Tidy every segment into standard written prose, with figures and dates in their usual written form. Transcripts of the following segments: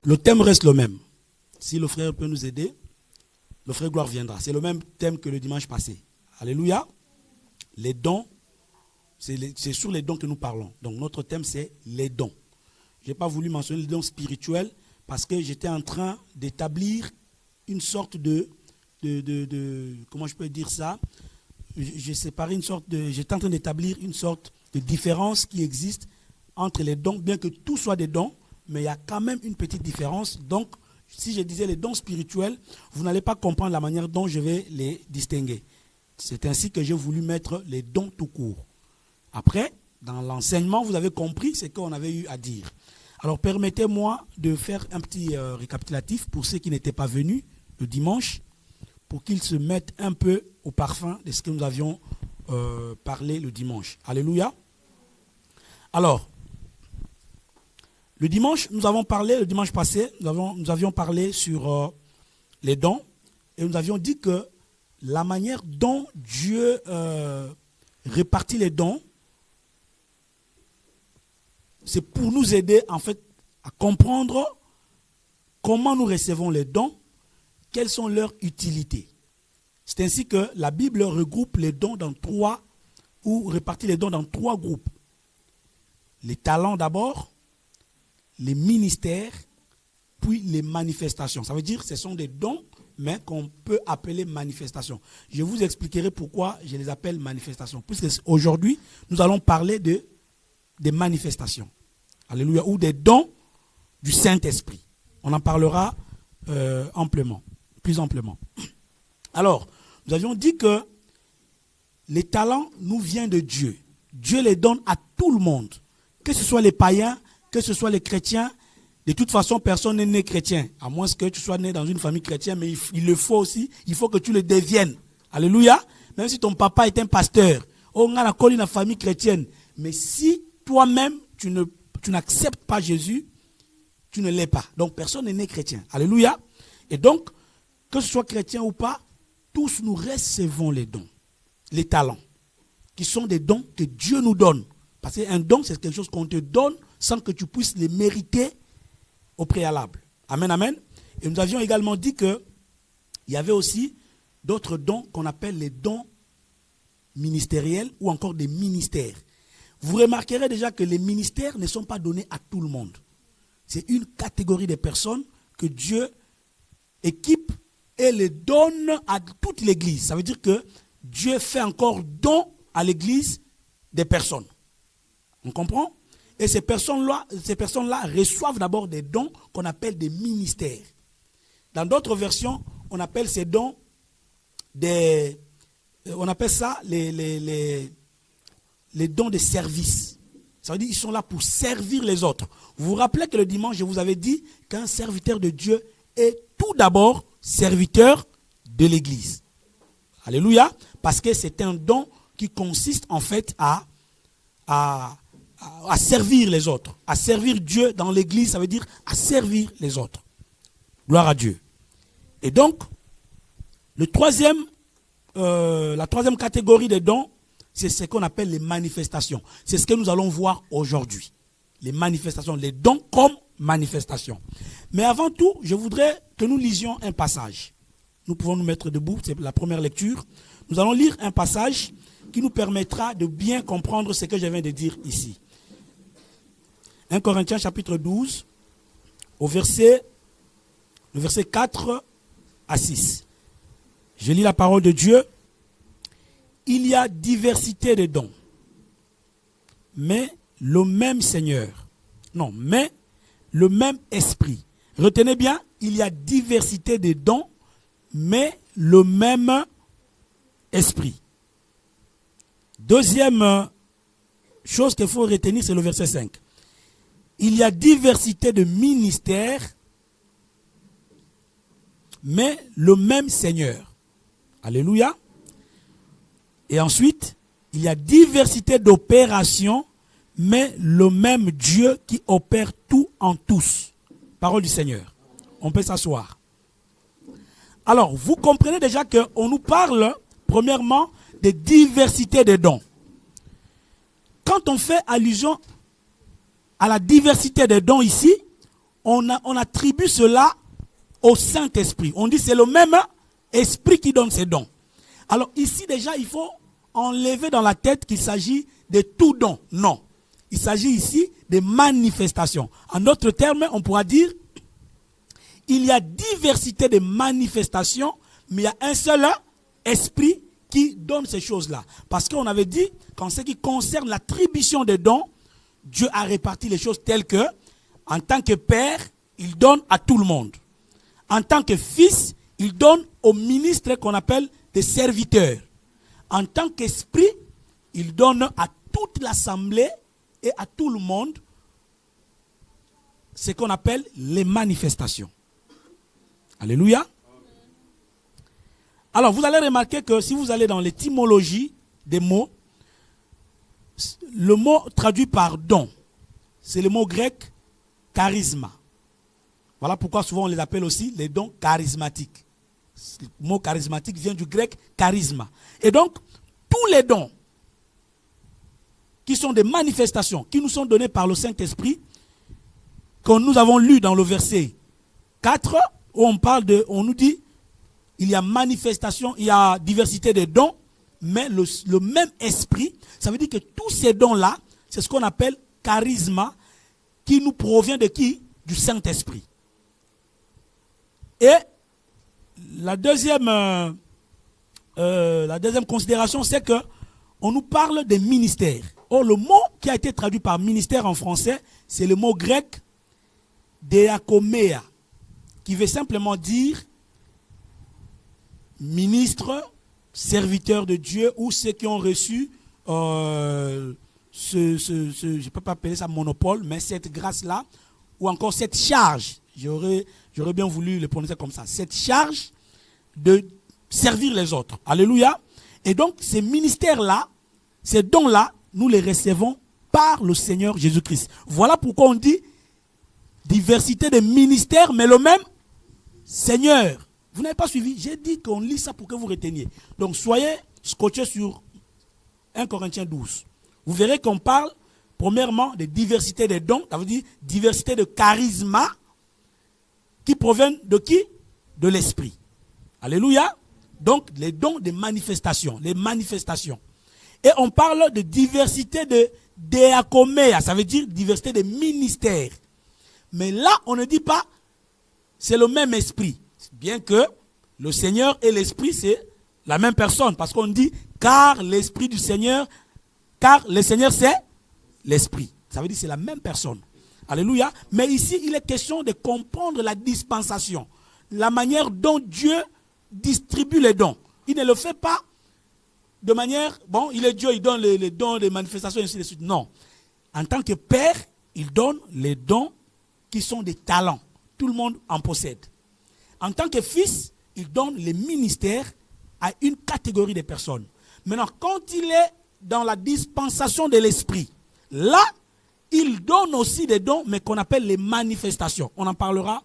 Le thème reste le même. Si le frère peut nous aider, le frère Gloire viendra. C'est le même thème que le dimanche passé. Alléluia. Les dons, c'est sur les dons que nous parlons. Donc notre thème c'est les dons. Je n'ai pas voulu mentionner les dons spirituels parce que j'étais en train d'établir une sorte comment je peux dire ça? J'étais en train d'établir une sorte de différence qui existe entre les dons, bien que tout soit des dons, mais il y a quand même une petite différence. Donc, si je disais les dons spirituels, vous n'allez pas comprendre la manière dont je vais les distinguer. C'est ainsi que j'ai voulu mettre les dons tout court. Après, dans l'enseignement, vous avez compris ce qu'on avait eu à dire. Alors, permettez-moi de faire un petit récapitulatif pour ceux qui n'étaient pas venus le dimanche, pour qu'ils se mettent un peu au parfum de ce que nous avions parlé le dimanche. Alléluia. Alors, le dimanche, nous avons parlé, le dimanche passé, nous avions parlé sur les dons et nous avions dit que la manière dont Dieu répartit les dons, c'est pour nous aider en fait à comprendre comment nous recevons les dons, quelles sont leurs utilités. C'est ainsi que la Bible regroupe les dons dans trois, ou répartit les dons dans trois groupes. Les talents d'abord, les ministères, puis les manifestations. Ça veut dire que ce sont des dons, mais qu'on peut appeler manifestations. Je vous expliquerai pourquoi je les appelle manifestations. Puisque aujourd'hui, nous allons parler des manifestations. Alléluia. Ou des dons du Saint-Esprit. On en parlera amplement, plus amplement. Alors, nous avions dit que les talents nous viennent de Dieu. Dieu les donne à tout le monde. Que ce soit les païens, que ce soit les chrétiens. De toute façon, personne n'est né chrétien. À moins que tu sois né dans une famille chrétienne, mais il le faut aussi. Il faut que tu le deviennes. Alléluia. Même si ton papa est un pasteur. On a collé une famille chrétienne. Mais si toi-même, tu n'acceptes pas Jésus, tu ne l'es pas. Donc, personne n'est né chrétien. Alléluia. Et donc, que ce soit chrétien ou pas, tous nous recevons les dons, les talents, qui sont des dons que Dieu nous donne. Parce qu'un don, c'est quelque chose qu'on te donne sans que tu puisses les mériter au préalable. Amen, amen. Et nous avions également dit qu'il y avait aussi d'autres dons qu'on appelle les dons ministériels ou encore des ministères. Vous remarquerez déjà que les ministères ne sont pas donnés à tout le monde. C'est une catégorie de personnes que Dieu équipe et les donne à toute l'Église. Ça veut dire que Dieu fait encore don à l'Église des personnes. On comprend? Et ces personnes-là reçoivent d'abord des dons qu'on appelle des ministères. Dans d'autres versions, on appelle ces dons on appelle ça les dons de service. Ça veut dire qu'ils sont là pour servir les autres. Vous vous rappelez que le dimanche, je vous avais dit qu'un serviteur de Dieu est tout d'abord serviteur de l'Église. Alléluia. Parce que c'est un don qui consiste en fait à servir les autres. À servir Dieu dans l'Église, ça veut dire à servir les autres. Gloire à Dieu. Et donc, la troisième catégorie des dons, c'est ce qu'on appelle les manifestations. C'est ce que nous allons voir aujourd'hui. Les manifestations, les dons comme manifestations. Mais avant tout, je voudrais que nous lisions un passage. Nous pouvons nous mettre debout, c'est la première lecture. Nous allons lire un passage qui nous permettra de bien comprendre ce que je viens de dire ici. 1 Corinthiens chapitre 12, le verset 4 à 6. Je lis la parole de Dieu. Il y a diversité de dons, mais le même Seigneur. Non, mais le même Esprit. Retenez bien, il y a diversité de dons, mais le même Esprit. Deuxième chose qu'il faut retenir, c'est le verset 5. Il y a diversité de ministères, mais le même Seigneur. Alléluia. Et ensuite, il y a diversité d'opérations, mais le même Dieu qui opère tout en tous. Parole du Seigneur. On peut s'asseoir. Alors, vous comprenez déjà qu'on nous parle, premièrement, de diversité des dons. Quand on fait allusion à la diversité des dons ici, on attribue cela au Saint-Esprit. On dit c'est le même esprit qui donne ces dons. Alors ici déjà, il faut enlever dans la tête qu'il s'agit de tout don. Non. Il s'agit ici de manifestations. En d'autres termes, on pourra dire il y a diversité de manifestations, mais il y a un seul esprit qui donne ces choses-là. Parce qu'on avait dit qu'en ce qui concerne l'attribution des dons, Dieu a réparti les choses telles que, en tant que Père, il donne à tout le monde. En tant que Fils, il donne aux ministres qu'on appelle des serviteurs. En tant qu'Esprit, il donne à toute l'assemblée et à tout le monde ce qu'on appelle les manifestations. Alléluia. Alors, vous allez remarquer que si vous allez dans l'étymologie des mots, le mot traduit par don, c'est le mot grec charisma. Voilà pourquoi souvent on les appelle aussi les dons charismatiques. Le mot charismatique vient du grec charisma. Et donc, tous les dons qui sont des manifestations, qui nous sont donnés par le Saint-Esprit, que nous avons lu dans le verset 4, où on nous dit, il y a manifestation, il y a diversité de dons, mais le même esprit, ça veut dire que tous ces dons-là, c'est ce qu'on appelle charisma, qui nous provient de qui? Du Saint-Esprit. Et la deuxième considération, c'est que on nous parle des ministères. Or, le mot qui a été traduit par ministère en français, c'est le mot grec diakoméa, qui veut simplement dire ministre, serviteur de Dieu, ou ceux qui ont reçu je ne peux pas appeler ça monopole, mais cette grâce-là, ou encore cette charge, j'aurais bien voulu le prononcer comme ça, cette charge de servir les autres. Alléluia. Et donc, ces ministères-là, ces dons-là, nous les recevons par le Seigneur Jésus-Christ. Voilà pourquoi on dit diversité de ministères, mais le même Seigneur. Vous n'avez pas suivi? J'ai dit qu'on lit ça pour que vous reteniez. Donc, soyez scotchés sur 1 Corinthiens 12. Vous verrez qu'on parle, premièrement, de diversité des dons, ça veut dire diversité de charisma, qui proviennent de qui? De l'Esprit. Alléluia. Donc, les dons des manifestations, les manifestations. Et on parle de diversité de diakoméa, ça veut dire diversité de ministères. Mais là, on ne dit pas, c'est le même esprit. Bien que le Seigneur et l'Esprit, c'est la même personne. Parce qu'on dit, car l'Esprit du Seigneur, car le Seigneur, c'est l'Esprit. Ça veut dire que c'est la même personne. Alléluia. Mais ici, il est question de comprendre la dispensation. La manière dont Dieu distribue les dons. Il ne le fait pas de manière, bon, il est Dieu, il donne les dons, les manifestations, et ainsi de suite. Non. En tant que Père, il donne les dons qui sont des talents. Tout le monde en possède. En tant que Fils, il donne les ministères à une catégorie de personnes. Maintenant, quand il est dans la dispensation de l'Esprit, là, il donne aussi des dons, mais qu'on appelle les manifestations. On en parlera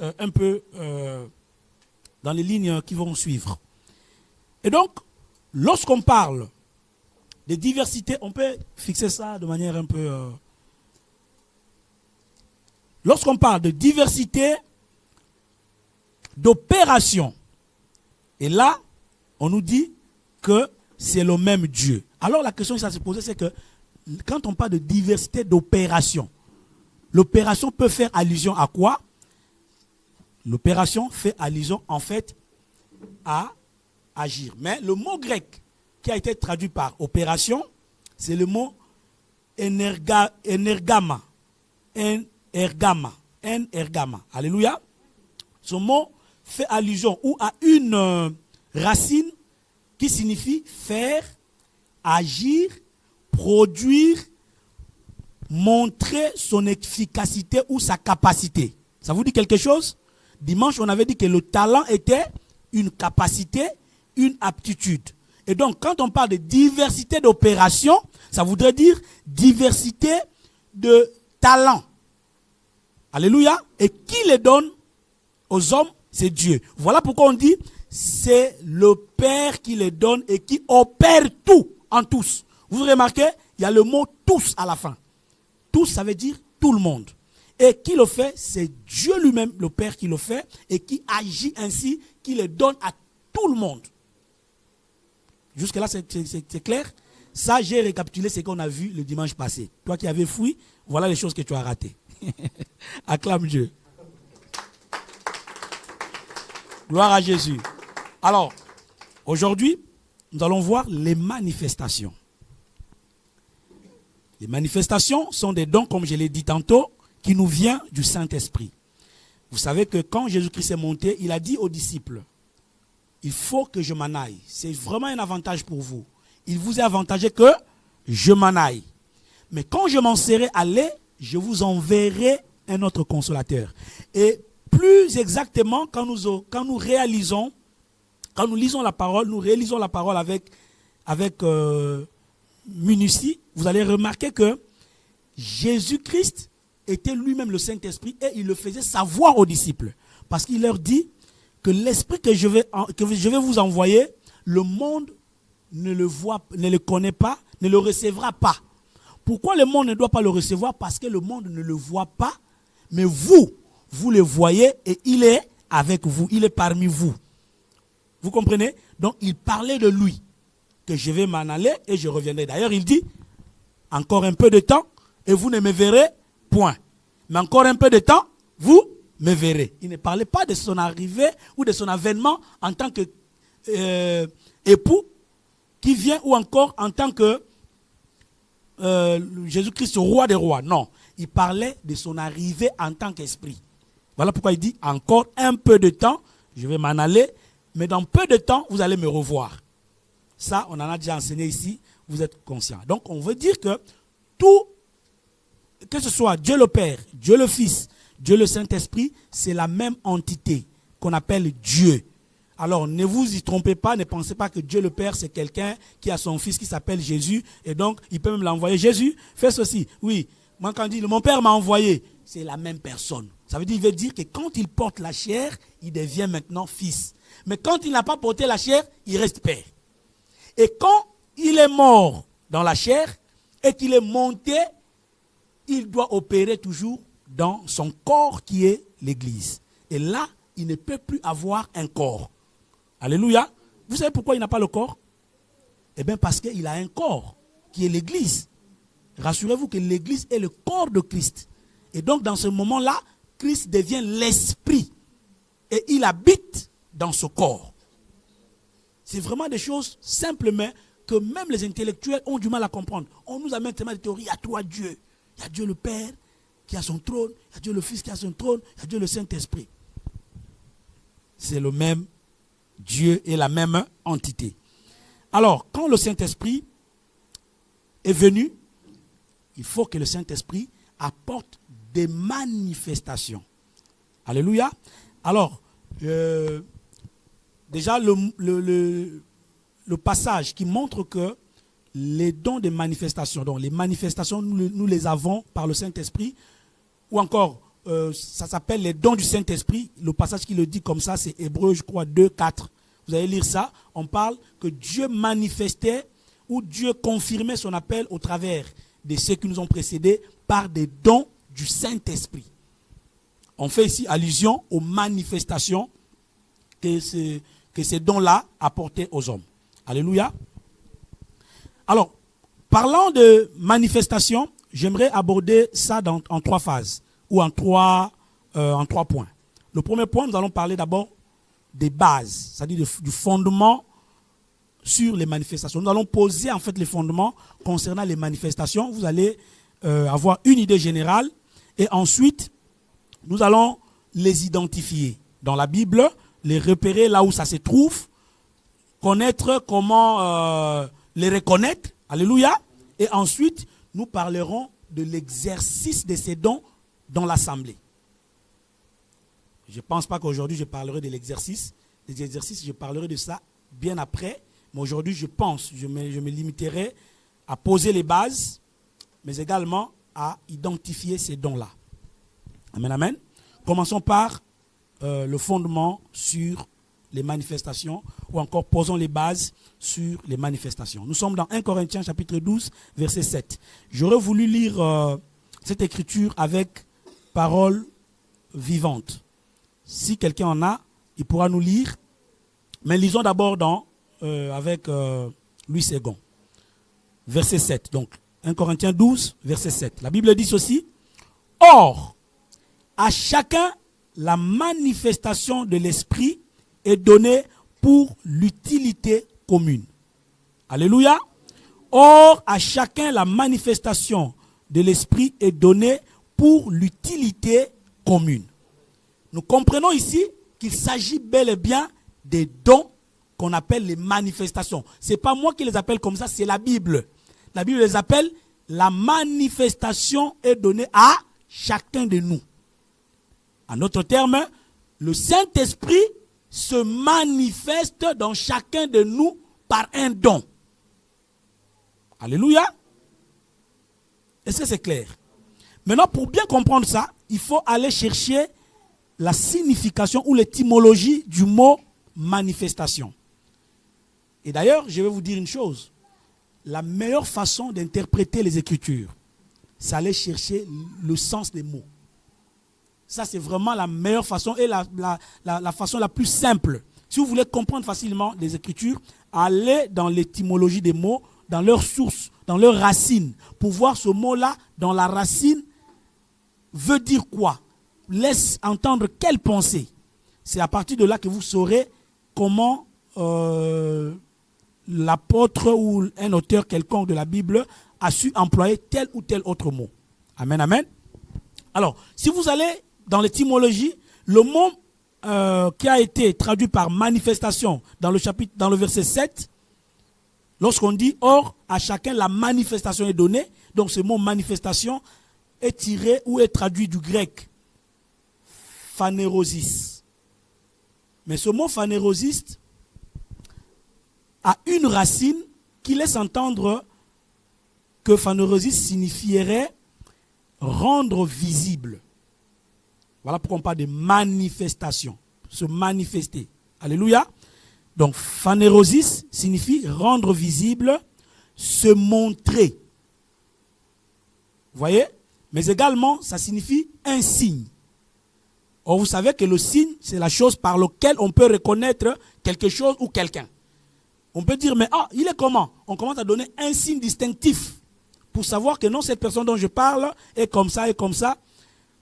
un peu dans les lignes qui vont suivre. Et donc, lorsqu'on parle de diversité, on peut fixer ça de manière un peu... Lorsqu'on parle de diversité d'opération, et là, on nous dit que c'est le même Dieu. Alors la question qui va se poser, c'est que quand on parle de diversité d'opération, l'opération peut faire allusion à quoi? L'opération fait allusion en fait à agir. Mais le mot grec qui a été traduit par opération, c'est le mot energama. Energama. Alléluia. Ce mot fait allusion ou à une racine qui signifie faire, agir, produire, montrer son efficacité ou sa capacité. Ça vous dit quelque chose? Dimanche, on avait dit que le talent était une capacité, une aptitude. Et donc, quand on parle de diversité d'opérations, ça voudrait dire diversité de talents. Alléluia. Et qui les donne aux hommes? C'est Dieu. Voilà pourquoi on dit c'est le Père qui les donne et qui opère tout en tous. Vous remarquez, il y a le mot tous à la fin. Tous, ça veut dire tout le monde. Et qui le fait? C'est Dieu lui-même, le Père, qui le fait et qui agit ainsi, qui le donne à tout le monde. Jusque-là, c'est clair? Ça, j'ai récapitulé ce qu'on a vu le dimanche passé. Toi qui avais fui, voilà les choses que tu as ratées. Acclame Dieu. Gloire à Jésus. Alors, aujourd'hui, nous allons voir les manifestations. Les manifestations sont des dons, comme je l'ai dit tantôt, qui nous viennent du Saint-Esprit. Vous savez que quand Jésus-Christ est monté, il a dit aux disciples, il faut que je m'en aille. C'est vraiment un avantage pour vous. Il vous est avantagé que je m'en aille. Mais quand je m'en serai allé, je vous enverrai un autre consolateur. Et plus exactement, quand nous lisons la parole, nous réalisons la parole avec minutie, vous allez remarquer que Jésus-Christ était lui-même le Saint-Esprit et il le faisait savoir aux disciples. Parce qu'il leur dit que l'Esprit que je vais vous envoyer, le monde ne le connaît pas, ne le recevra pas. Pourquoi le monde ne doit pas le recevoir? Parce que le monde ne le voit pas, mais vous le voyez et il est avec vous, il est parmi vous. Vous comprenez? Donc il parlait de lui, que je vais m'en aller et je reviendrai. D'ailleurs il dit, encore un peu de temps et vous ne me verrez point. Mais encore un peu de temps, vous me verrez. Il ne parlait pas de son arrivée ou de son avènement en tant que époux qui vient ou encore en tant que Jésus-Christ, roi des rois. Non, il parlait de son arrivée en tant qu'esprit. Voilà pourquoi il dit, encore un peu de temps, je vais m'en aller, mais dans peu de temps, vous allez me revoir. Ça, on en a déjà enseigné ici, vous êtes conscients. Donc, on veut dire que tout, que ce soit Dieu le Père, Dieu le Fils, Dieu le Saint-Esprit, c'est la même entité qu'on appelle Dieu. Alors, ne vous y trompez pas, ne pensez pas que Dieu le Père, c'est quelqu'un qui a son fils qui s'appelle Jésus, et donc, il peut même l'envoyer. Jésus, fais ceci. Oui, moi quand il dit, mon Père m'a envoyé, c'est la même personne. Ça veut dire que quand il porte la chair, il devient maintenant fils. Mais quand il n'a pas porté la chair, il reste père. Et quand il est mort dans la chair et qu'il est monté, il doit opérer toujours dans son corps qui est l'Église. Et là, il ne peut plus avoir un corps. Alléluia. Vous savez pourquoi il n'a pas le corps? Eh bien parce qu'il a un corps qui est l'Église. Rassurez-vous que l'Église est le corps de Christ. Et donc dans ce moment-là, Christ devient l'esprit. Et il habite dans ce corps. C'est vraiment des choses simplement que même les intellectuels ont du mal à comprendre. On nous amène tellement de théories. Il y a trois dieux. Il y a Dieu le Père qui a son trône. Il y a Dieu le Fils qui a son trône. Il y a Dieu le Saint-Esprit. C'est le même Dieu et la même entité. Alors, quand le Saint-Esprit est venu, il faut que le Saint-Esprit apporte des manifestations. Alléluia. Alors, déjà, le passage qui montre que les dons des manifestations, donc les manifestations, nous les avons par le Saint-Esprit, ou encore, ça s'appelle les dons du Saint-Esprit. Le passage qui le dit comme ça, c'est Hébreux, je crois, 2, 4. Vous allez lire ça. On parle que Dieu manifestait ou Dieu confirmait son appel au travers de ceux qui nous ont précédés par des dons du Saint-Esprit. On fait ici allusion aux manifestations que ces dons-là apportaient aux hommes. Alléluia. Alors, parlant de manifestations, j'aimerais aborder ça en trois phases ou en trois points. Le premier point, nous allons parler d'abord des bases, c'est-à-dire du fondement sur les manifestations. Nous allons poser en fait les fondements concernant les manifestations. Vous allez avoir une idée générale et ensuite, nous allons les identifier dans la Bible, les repérer là où ça se trouve, connaître comment les reconnaître. Alléluia. Et ensuite, nous parlerons de l'exercice de ces dons dans l'assemblée. Je ne pense pas qu'aujourd'hui je parlerai de l'exercice. Les exercices, je parlerai de ça bien après. Mais aujourd'hui, je me limiterai à poser les bases, mais également à identifier ces dons-là. Amen, amen. Commençons par le fondement sur les manifestations, ou encore posons les bases sur les manifestations. Nous sommes dans 1 Corinthiens chapitre 12, verset 7. J'aurais voulu lire cette écriture avec paroles vivantes. Si quelqu'un en a, il pourra nous lire. Mais lisons d'abord avec Louis Ségon. Verset 7. Donc, 1 Corinthiens 12, verset 7. La Bible dit ceci. Or, à chacun, la manifestation de l'esprit est donnée pour l'utilité commune. Alléluia. Or, à chacun, la manifestation de l'esprit est donnée pour l'utilité commune. Nous comprenons ici qu'il s'agit bel et bien des dons qu'on appelle les manifestations. Ce n'est pas moi qui les appelle comme ça, c'est la Bible. La Bible les appelle la manifestation est donnée à chacun de nous. En d'autres termes, le Saint-Esprit se manifeste dans chacun de nous par un don. Alléluia. Est-ce que c'est clair? Maintenant, pour bien comprendre ça, il faut aller chercher la signification ou l'étymologie du mot manifestation. Et d'ailleurs, je vais vous dire une chose. La meilleure façon d'interpréter les Écritures, c'est aller chercher le sens des mots. Ça, c'est vraiment la meilleure façon et la façon la plus simple. Si vous voulez comprendre facilement les Écritures, allez dans l'étymologie des mots, dans leur source, dans leur racine, pour voir ce mot-là, dans la racine, veut dire quoi? Laisse entendre quelle pensée. C'est à partir de là que vous saurez comment l'apôtre ou un auteur quelconque de la Bible a su employer tel ou tel autre mot. Amen, amen. Alors, si vous allez dans l'étymologie, le mot qui a été traduit par manifestation dans le verset 7, lorsqu'on dit « Or, à chacun la manifestation est donnée », donc ce mot manifestation est tiré ou est traduit du grec phanérosis. Mais ce mot phanérosis a une racine qui laisse entendre que phanérosis signifierait rendre visible. Voilà pourquoi on parle de manifestation, se manifester. Alléluia. Donc, phanérosis signifie rendre visible, se montrer. Vous voyez? Mais également, ça signifie un signe. Or, vous savez que le signe, c'est la chose par laquelle on peut reconnaître quelque chose ou quelqu'un. On peut dire, mais il est comment? On commence à donner un signe distinctif pour savoir que non, cette personne dont je parle est comme ça et comme ça.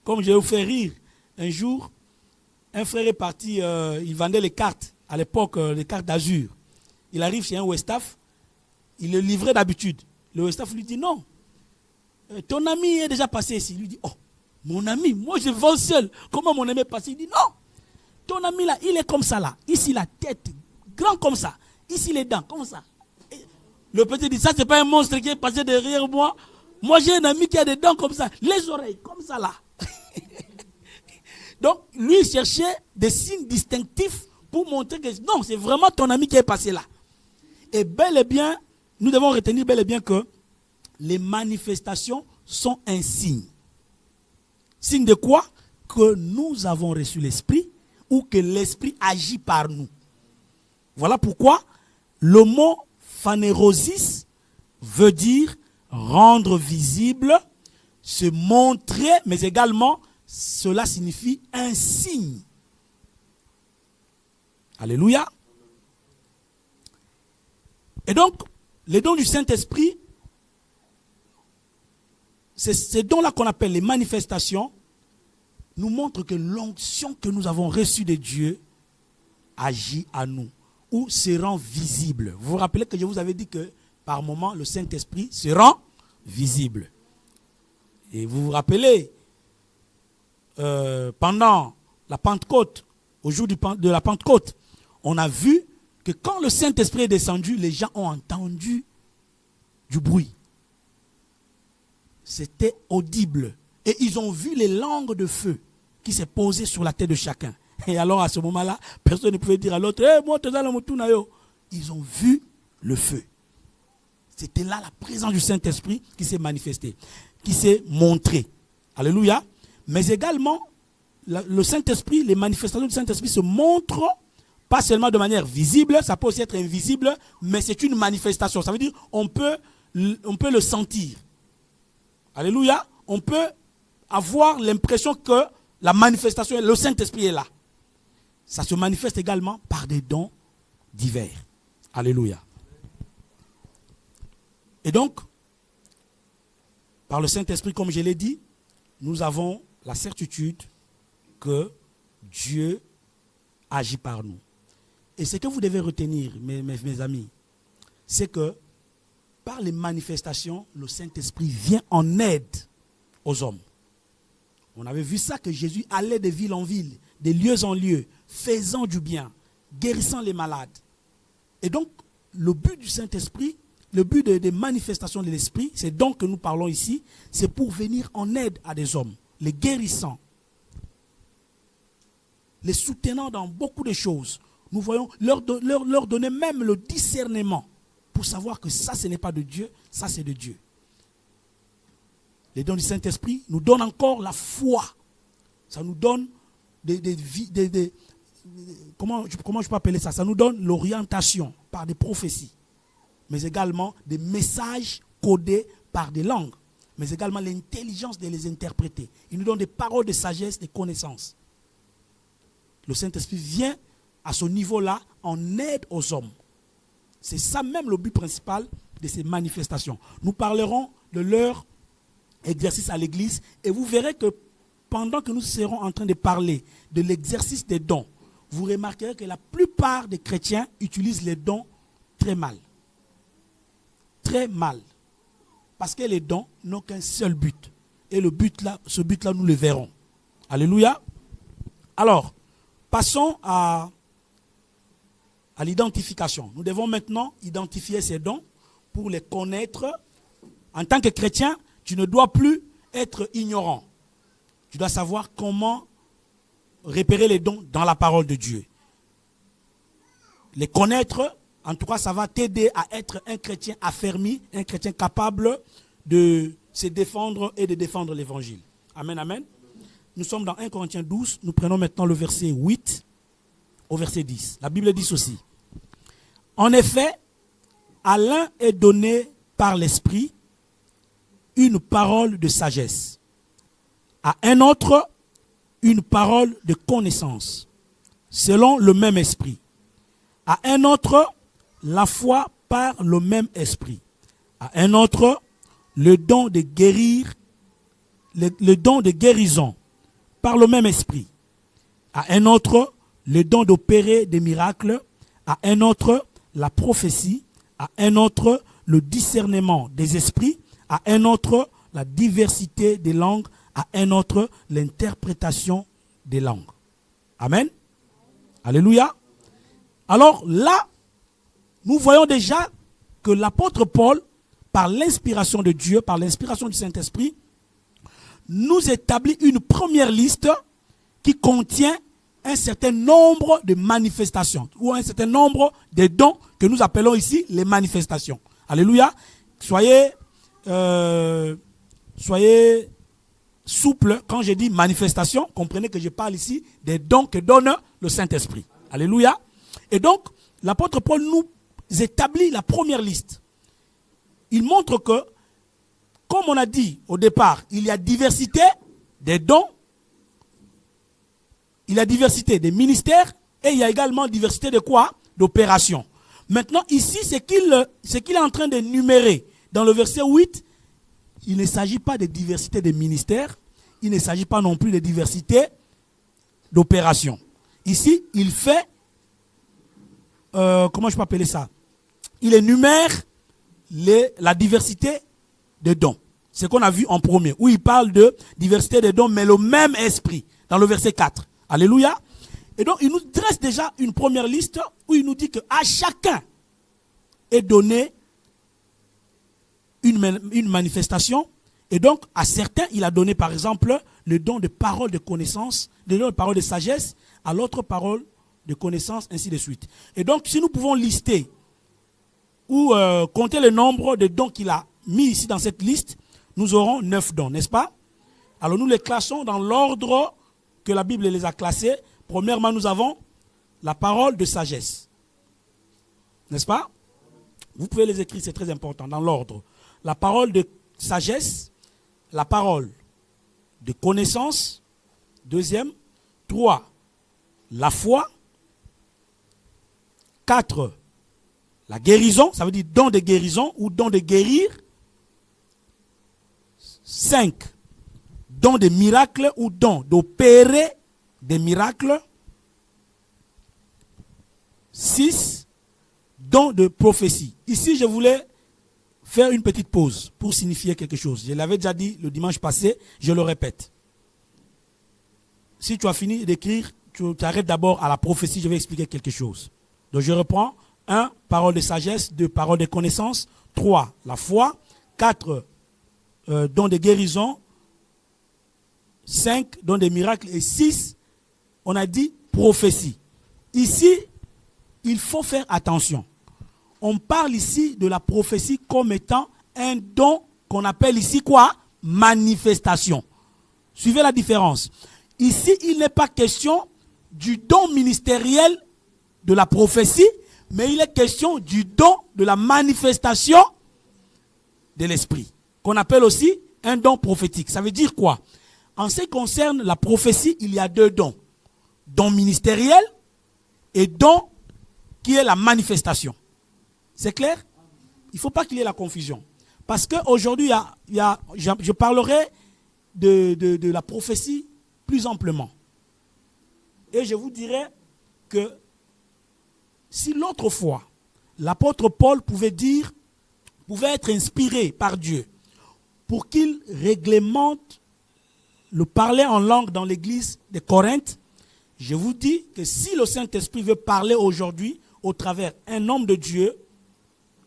Comme je vais vous faire rire, un jour, un frère est parti, il vendait les cartes, à l'époque, les cartes d'Azur. Il arrive chez un Westaf, il le livrait d'habitude. Le Westaf lui dit, non, ton ami est déjà passé ici. Il lui dit, oh, mon ami, moi je vends seul. Comment mon ami est passé? Il dit, non, ton ami là, il est comme ça là. Ici la tête, grand comme ça. Ici les dents, comme ça. Et le petit dit, ça c'est pas un monstre qui est passé derrière moi. Moi j'ai un ami qui a des dents comme ça. Les oreilles, comme ça là. Donc, lui, il cherchait des signes distinctifs pour montrer que non, c'est vraiment ton ami qui est passé là. Et bel et bien, nous devons retenir bel et bien que les manifestations sont un signe. Signe de quoi? Que nous avons reçu l'Esprit ou que l'Esprit agit par nous. Voilà pourquoi le mot phanérosis veut dire rendre visible, se montrer, mais également cela signifie un signe. Alléluia. Et donc, les dons du Saint-Esprit, ces dons-là qu'on appelle les manifestations, nous montrent que l'onction que nous avons reçue de Dieu agit à nous ou se rend visible. Vous vous rappelez que je vous avais dit que par moment, le Saint-Esprit se rend visible. Et vous vous rappelez, pendant la Pentecôte, au jour de la Pentecôte, on a vu que quand le Saint-Esprit est descendu, les gens ont entendu du bruit. C'était audible. Et ils ont vu les langues de feu qui s'est posées sur la tête de chacun. Et alors à ce moment-là, personne ne pouvait dire à l'autre, hey, moi, ils ont vu le feu. C'était là la présence du Saint-Esprit qui s'est manifestée, qui s'est montrée. Alléluia. Mais également, le Saint-Esprit, les manifestations du Saint-Esprit se montrent pas seulement de manière visible, ça peut aussi être invisible, mais c'est une manifestation. Ça veut dire on peut le sentir. Alléluia. On peut avoir l'impression que la manifestation, le Saint-Esprit est là. Ça se manifeste également par des dons divers. Alléluia. Et donc, par le Saint-Esprit, comme je l'ai dit, nous avons la certitude que Dieu agit par nous. Et ce que vous devez retenir, mes amis, c'est que par les manifestations, le Saint-Esprit vient en aide aux hommes. On avait vu ça, que Jésus allait de ville en ville, de lieu en lieu, faisant du bien, guérissant les malades. Et donc, le but du Saint-Esprit, le but des manifestations de l'Esprit, c'est donc que nous parlons ici, c'est pour venir en aide à des hommes, les guérissant, les soutenant dans beaucoup de choses. Nous voyons leur donner même le discernement pour savoir que ça, ce n'est pas de Dieu, ça, c'est de Dieu. Les dons du Saint-Esprit nous donnent encore la foi. Ça nous donne comment je peux appeler ça? Ça nous donne l'orientation par des prophéties, mais également des messages codés par des langues, mais également l'intelligence de les interpréter. Il nous donne des paroles de sagesse, des connaissances. Le Saint-Esprit vient à ce niveau-là en aide aux hommes. C'est ça même le but principal de ces manifestations. Nous parlerons de leur exercice à l'église et vous verrez que pendant que nous serons en train de parler de l'exercice des dons, vous remarquerez que la plupart des chrétiens utilisent les dons très mal. Très mal. Parce que les dons n'ont qu'un seul but. Et ce but-là, nous le verrons. Alléluia. Alors, passons à l'identification. Nous devons maintenant identifier ces dons pour les connaître. En tant que chrétien, tu ne dois plus être ignorant. Tu dois savoir comment repérer les dons dans la parole de Dieu. Les connaître, en tout cas, ça va t'aider à être un chrétien affermi, un chrétien capable de se défendre et de défendre l'évangile. Amen, amen. Nous sommes dans 1 Corinthiens 12. Nous prenons maintenant le verset 8 au verset 10. La Bible dit ceci. En effet, à l'un est donné par l'Esprit une parole de sagesse, à un autre une parole de connaissance, selon le même esprit, à un autre la foi par le même esprit, à un autre le don de guérir, le don de guérison par le même esprit, à un autre le don d'opérer des miracles, à un autre la prophétie, à un autre le discernement des esprits, à un autre la diversité des langues, à un autre l'interprétation des langues. Amen. Alléluia. Alors là, nous voyons déjà que l'apôtre Paul, par l'inspiration de Dieu, par l'inspiration du Saint-Esprit, nous établit une première liste qui contient un certain nombre de manifestations ou un certain nombre de dons que nous appelons ici les manifestations. Alléluia. Soyez souple quand je dis manifestation. Comprenez que je parle ici des dons que donne le Saint-Esprit. Alléluia. Et donc, l'apôtre Paul nous établit la première liste. Il montre que, comme on a dit au départ, il y a diversité des dons, il y a diversité des ministères et il y a également diversité de quoi? D'opérations. Maintenant, ici, ce qu'il est en train de numérer dans le verset 8, il ne s'agit pas de diversité des ministères, il ne s'agit pas non plus de diversité d'opérations. Ici, il fait, comment je peux appeler ça? Il énumère la diversité des dons. Ce qu'on a vu en premier, où il parle de diversité des dons, mais le même esprit, dans le verset 4. Alléluia. Et donc, il nous dresse déjà une première liste où il nous dit qu'à chacun est donné une manifestation. Et donc, à certains, il a donné, par exemple, le don de parole de connaissance, le don de parole de sagesse, à l'autre parole de connaissance, ainsi de suite. Et donc, si nous pouvons lister ou compter le nombre de dons qu'il a mis ici dans cette liste, nous aurons 9 dons, n'est-ce pas? Alors, nous les classons dans l'ordre que la Bible les a classés. Premièrement, nous avons la parole de sagesse. N'est-ce pas? Vous pouvez les écrire, c'est très important, dans l'ordre. La parole de sagesse, la parole de connaissance. Deuxième. 3, la foi. 4, la guérison, ça veut dire don de guérison ou don de guérir. 5, don de miracles ou don d'opérer des miracles. 6, don de prophétie. Ici, je voulais faire une petite pause pour signifier quelque chose. Je l'avais déjà dit le dimanche passé, je le répète. Si tu as fini d'écrire, tu arrêtes d'abord à la prophétie, je vais expliquer quelque chose. Donc je reprends. 1, parole de sagesse. 2, parole de connaissance. 3, la foi. 4, don de guérison. 5, don de miracles. Et 6, on a dit prophétie. Ici, il faut faire attention. On parle ici de la prophétie comme étant un don qu'on appelle ici quoi? Manifestation. Suivez la différence. Ici, il n'est pas question du don ministériel de la prophétie, mais il est question du don de la manifestation de l'esprit, qu'on appelle aussi un don prophétique. Ça veut dire quoi? En ce qui concerne la prophétie, il y a 2 dons. Don ministériel et don qui est la manifestation. C'est clair? Il ne faut pas qu'il y ait la confusion. Parce qu'aujourd'hui, je parlerai de la prophétie plus amplement. Et je vous dirai que si l'autre fois, l'apôtre Paul pouvait être inspiré par Dieu pour qu'il réglemente le parler en langue dans l'église de Corinthe, je vous dis que si le Saint-Esprit veut parler aujourd'hui au travers d'un homme de Dieu,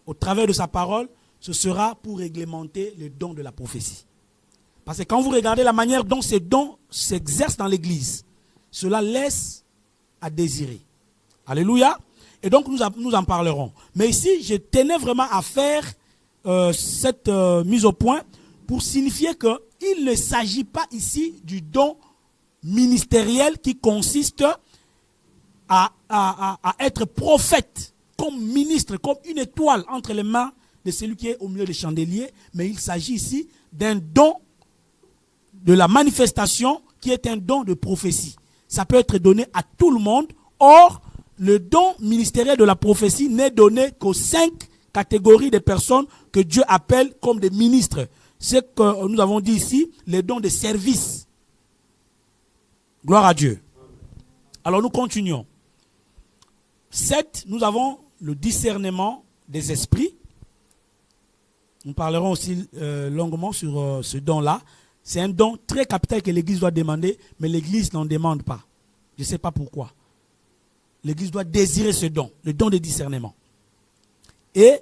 au travers de sa parole, ce sera pour réglementer le don de la prophétie. Parce que quand vous regardez la manière dont ces dons s'exercent dans l'église, cela laisse à désirer. Alléluia. Et donc nous en parlerons. Mais ici, je tenais vraiment à faire cette mise au point pour signifier qu'il ne s'agit pas ici du don ministériel qui consiste à être prophète, comme ministre, comme une étoile entre les mains de celui qui est au milieu des chandeliers. Mais il s'agit ici d'un don de la manifestation qui est un don de prophétie. Ça peut être donné à tout le monde. Or, le don ministériel de la prophétie n'est donné qu'aux 5 catégories de personnes que Dieu appelle comme des ministres. C'est que nous avons dit ici, les dons de service. Gloire à Dieu. Alors nous continuons. 7, nous avons le discernement des esprits. Nous parlerons aussi longuement sur ce don-là. C'est un don très capital que l'Église doit demander, mais l'Église n'en demande pas. Je ne sais pas pourquoi. L'Église doit désirer ce don, le don de discernement. Et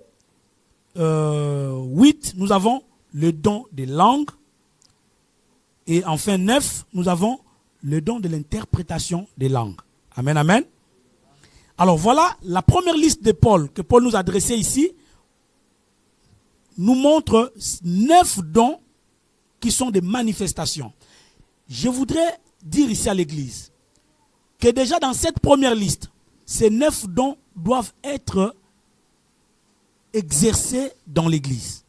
8, nous avons le don des langues. Et enfin 9, nous avons le don de l'interprétation des langues. Amen, amen. Alors voilà, la première liste de Paul, que Paul nous a dressée ici, nous montre 9 dons qui sont des manifestations. Je voudrais dire ici à l'église que déjà dans cette première liste, ces 9 dons doivent être exercés dans l'église.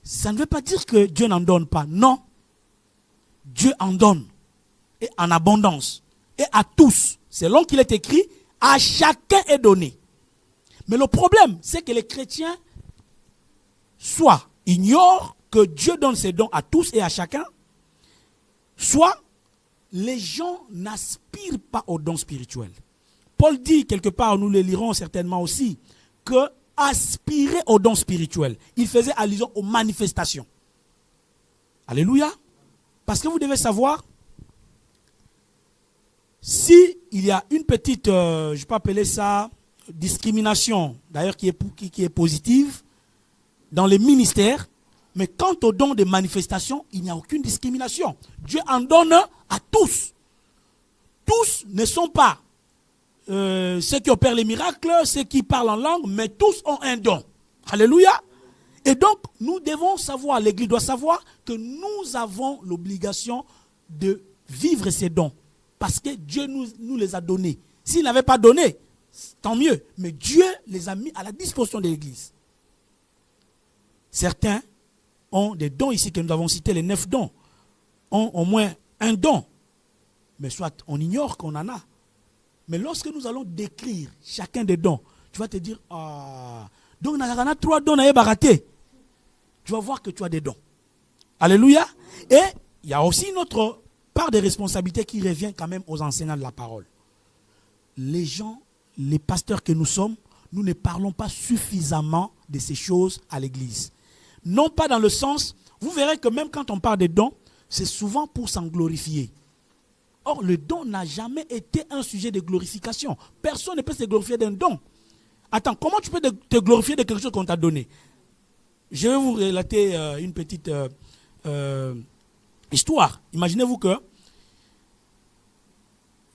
Ça ne veut pas dire que Dieu n'en donne pas. Non. Dieu en donne. Et en abondance. Et à tous. Selon qu'il est écrit, à chacun est donné. Mais le problème, c'est que les chrétiens soit ignorent que Dieu donne ses dons à tous et à chacun, soit les gens n'aspirent pas aux dons spirituels. Paul dit quelque part, nous le lirons certainement aussi, que aspirer aux dons spirituels, il faisait allusion aux manifestations. Alléluia. Parce que vous devez savoir, si il y a une petite, je peux appeler ça discrimination, d'ailleurs qui est positive, dans les ministères, mais quant aux dons de manifestation, il n'y a aucune discrimination. Dieu en donne à tous. Tous ne sont pas ceux qui opèrent les miracles, ceux qui parlent en langue, mais tous ont un don. Alléluia. Et donc, nous devons savoir, l'Église doit savoir que nous avons l'obligation de vivre ces dons. Parce que Dieu nous les a donnés. S'il n'avait pas donné, tant mieux. Mais Dieu les a mis à la disposition de l'Église. Certains ont des dons ici que nous avons cités, les 9 dons. ont au moins un don. Mais soit on ignore qu'on en a. Mais lorsque nous allons décrire chacun des dons, tu vas te dire, ah, donc on a 3 dons, on a raté. Tu vas voir que tu as des dons. Alléluia. Et il y a aussi une autre part de responsabilité qui revient quand même aux enseignants de la parole. Les gens, les pasteurs que nous sommes, nous ne parlons pas suffisamment de ces choses à l'église. Non pas dans le sens, vous verrez que même quand on parle des dons, c'est souvent pour s'en glorifier. Or, le don n'a jamais été un sujet de glorification. Personne ne peut se glorifier d'un don. Attends, comment tu peux te glorifier de quelque chose qu'on t'a donné? Je vais vous relater une petite histoire. Imaginez-vous que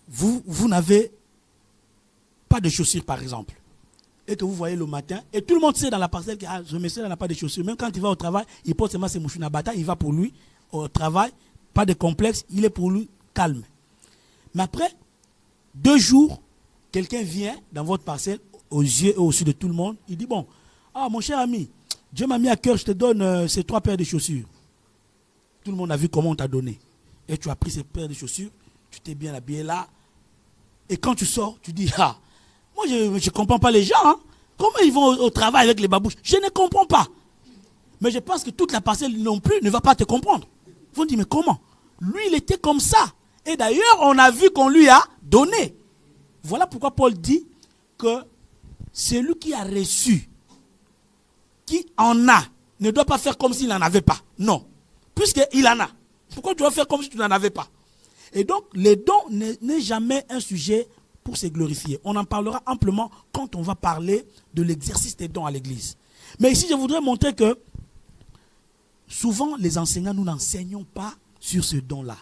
vous n'avez pas de chaussures, par exemple, et que vous voyez le matin, et tout le monde sait dans la parcelle que ce monsieur n'a pas de chaussures. Même quand il va au travail, il porte seulement ses mouchoux à bataille, il va pour lui au travail, pas de complexe, il est pour lui calme. Mais après 2 jours, quelqu'un vient dans votre parcelle, aux yeux et aux yeux de tout le monde, il dit, bon, ah mon cher ami, Dieu m'a mis à cœur, je te donne ces 3 paires de chaussures. Tout le monde a vu comment on t'a donné. Et tu as pris ces paires de chaussures, tu t'es bien habillé là, et quand tu sors, tu dis, ah, moi je ne comprends pas les gens, hein. Comment ils vont au travail avec les babouches? Je ne comprends pas. Mais je pense que toute la parcelle non plus ne va pas te comprendre. Ils vont dire, mais comment? Lui, il était comme ça. Et d'ailleurs, on a vu qu'on lui a donné. Voilà pourquoi Paul dit que celui qui a reçu, qui en a, ne doit pas faire comme s'il n'en avait pas. Non. Puisqu'il en a. Pourquoi tu vas faire comme si tu n'en avais pas? Et donc, les dons n'est jamais un sujet pour se glorifier. On en parlera amplement quand on va parler de l'exercice des dons à l'église. Mais ici, je voudrais montrer que souvent, les enseignants, nous n'enseignons pas sur ce don-là.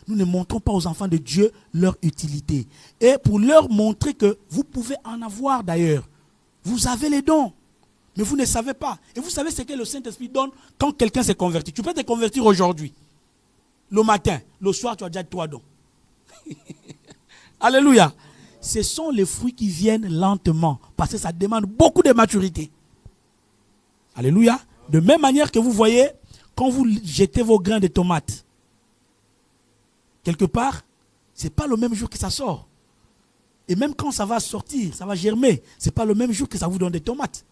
Nous ne montrons pas aux enfants de Dieu leur utilité. Et pour leur montrer que vous pouvez en avoir d'ailleurs. Vous avez les dons, mais vous ne savez pas. Et vous savez ce que le Saint-Esprit donne quand quelqu'un s'est converti. Tu peux te convertir aujourd'hui, le matin, le soir, tu as déjà 3 dons. Alléluia. Ce sont les fruits qui viennent lentement, parce que ça demande beaucoup de maturité. Alléluia. De même manière que vous voyez, quand vous jetez vos grains de tomates, quelque part, ce n'est pas le même jour que ça sort. Et même quand ça va sortir, ça va germer, ce n'est pas le même jour que ça vous donne des tomates.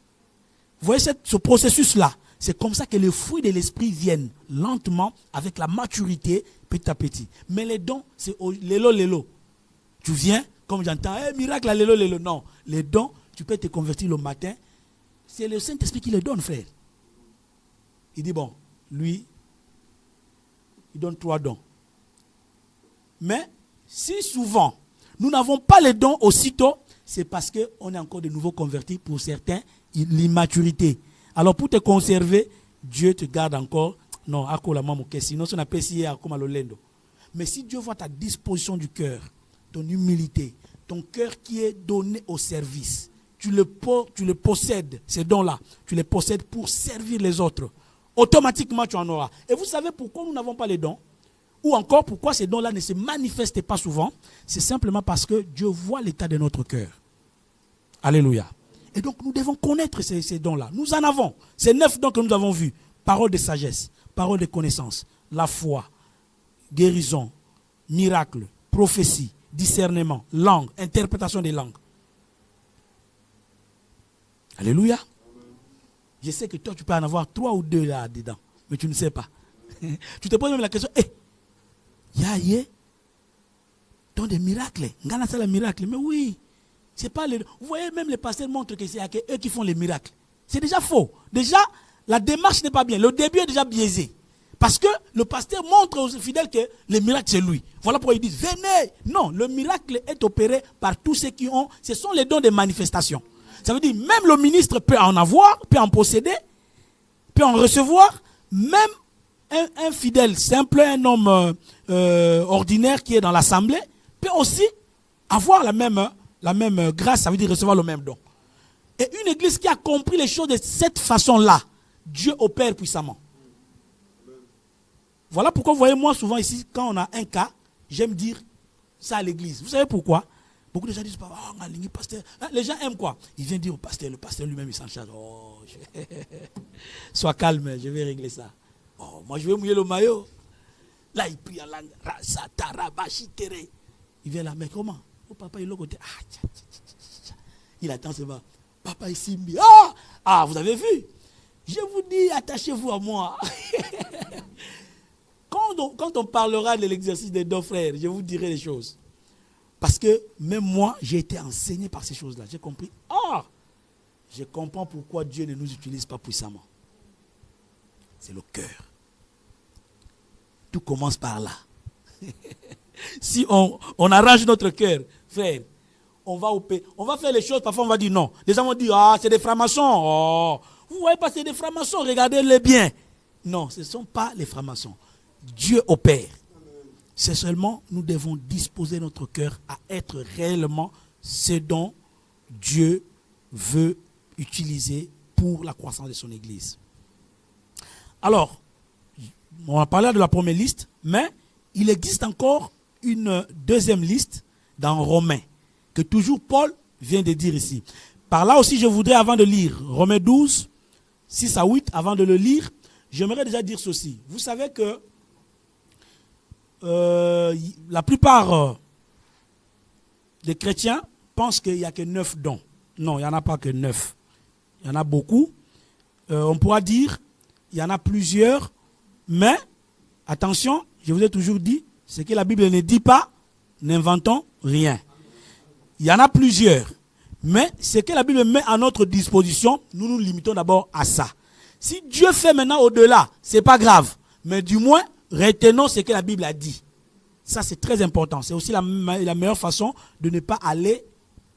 Vous voyez ce processus-là, c'est comme ça que les fruits de l'esprit viennent lentement, avec la maturité, petit à petit. Mais les dons, c'est lélo. Tu viens, comme j'entends, miracle, lélo. Non, les dons, tu peux te convertir le matin. C'est le Saint-Esprit qui les donne, frère. Il dit, bon, lui, il donne 3 dons. Mais si souvent, nous n'avons pas les dons aussitôt, c'est parce qu'on est encore de nouveaux convertis, pour certains, l'immaturité. Alors pour te conserver, Dieu te garde encore. Non, sinon on appelle si comme l'olendo. Mais si Dieu voit ta disposition du cœur, ton humilité, ton cœur qui est donné au service, tu le possèdes, ces dons-là, tu les possèdes pour servir les autres. Automatiquement, tu en auras. Et vous savez pourquoi nous n'avons pas les dons? Ou encore, pourquoi ces dons-là ne se manifestent pas souvent? C'est simplement parce que Dieu voit l'état de notre cœur. Alléluia. Et donc, nous devons connaître ces dons-là. Nous en avons. Ces 9 dons que nous avons vus. Parole de sagesse, parole de connaissance, la foi, guérison, miracle, prophétie, discernement, langue, interprétation des langues. Alléluia. Je sais que toi, tu peux en avoir 3 ou 2 là-dedans. Mais tu ne sais pas. Tu te poses même la question, don des miracles. Ngana c'est le miracle. Mais oui, c'est pas les. Vous voyez, même les pasteurs montrent que c'est eux qui font les miracles. C'est déjà faux. Déjà, la démarche n'est pas bien. Le début est déjà biaisé. Parce que le pasteur montre aux fidèles que le miracle c'est lui. Voilà pourquoi ils disent, venez. Non, le miracle est opéré par tous ceux qui ont. Ce sont les dons des manifestations. Ça veut dire, même le ministre peut en avoir, peut en posséder, peut en recevoir. Même un fidèle simple, un homme ordinaire qui est dans l'assemblée, peut aussi avoir la même grâce, ça veut dire recevoir le même don. Et une église qui a compris les choses de cette façon-là, Dieu opère puissamment. Voilà pourquoi vous voyez, moi souvent ici, quand on a un cas, j'aime dire ça à l'église. Vous savez pourquoi? Beaucoup de gens disent, pasteur. Les gens aiment quoi? Ils viennent dire au pasteur, le pasteur lui-même il s'en charge. Sois calme, je vais régler ça. Moi je vais mouiller le maillot. Là, il prie en langue. Il vient là, mais comment? Oh, papa, il est au côté. Il attend, c'est pas. Papa, il Simbi. Ah, vous avez vu? Je vous dis, attachez-vous à moi. Quand on parlera de l'exercice des dons, frères, je vous dirai les choses. Parce que même moi, j'ai été enseigné par ces choses-là. J'ai compris. Je comprends pourquoi Dieu ne nous utilise pas puissamment. C'est le cœur. Tout commence par là. Si on arrange notre cœur, frère, on va faire les choses, parfois on va dire non. Les gens vont dire, c'est des francs-maçons. Vous voyez pas, c'est des francs-maçons, regardez-les bien. Non, ce ne sont pas les francs-maçons. Dieu opère. C'est seulement, nous devons disposer notre cœur à être réellement ce dont Dieu veut utiliser pour la croissance de son Église. Alors, on a parlé de la première liste, mais il existe encore une deuxième liste dans Romains, que toujours Paul vient de dire ici. Par là aussi, je voudrais, avant de lire Romains 12, 6 à 8, avant de le lire, j'aimerais déjà dire ceci. Vous savez que la plupart des chrétiens pensent qu'il n'y a que 9 dons. Non, il n'y en a pas que 9. Il y en a beaucoup. On pourra dire, il y en a plusieurs, mais attention, je vous ai toujours dit, ce que la Bible ne dit pas, n'inventons rien. Il y en a plusieurs, mais ce que la Bible met à notre disposition, nous nous limitons d'abord à ça. Si Dieu fait maintenant au-delà, ce n'est pas grave, mais du moins, retenons ce que la Bible a dit. Ça, c'est très important. C'est aussi la meilleure façon de ne pas aller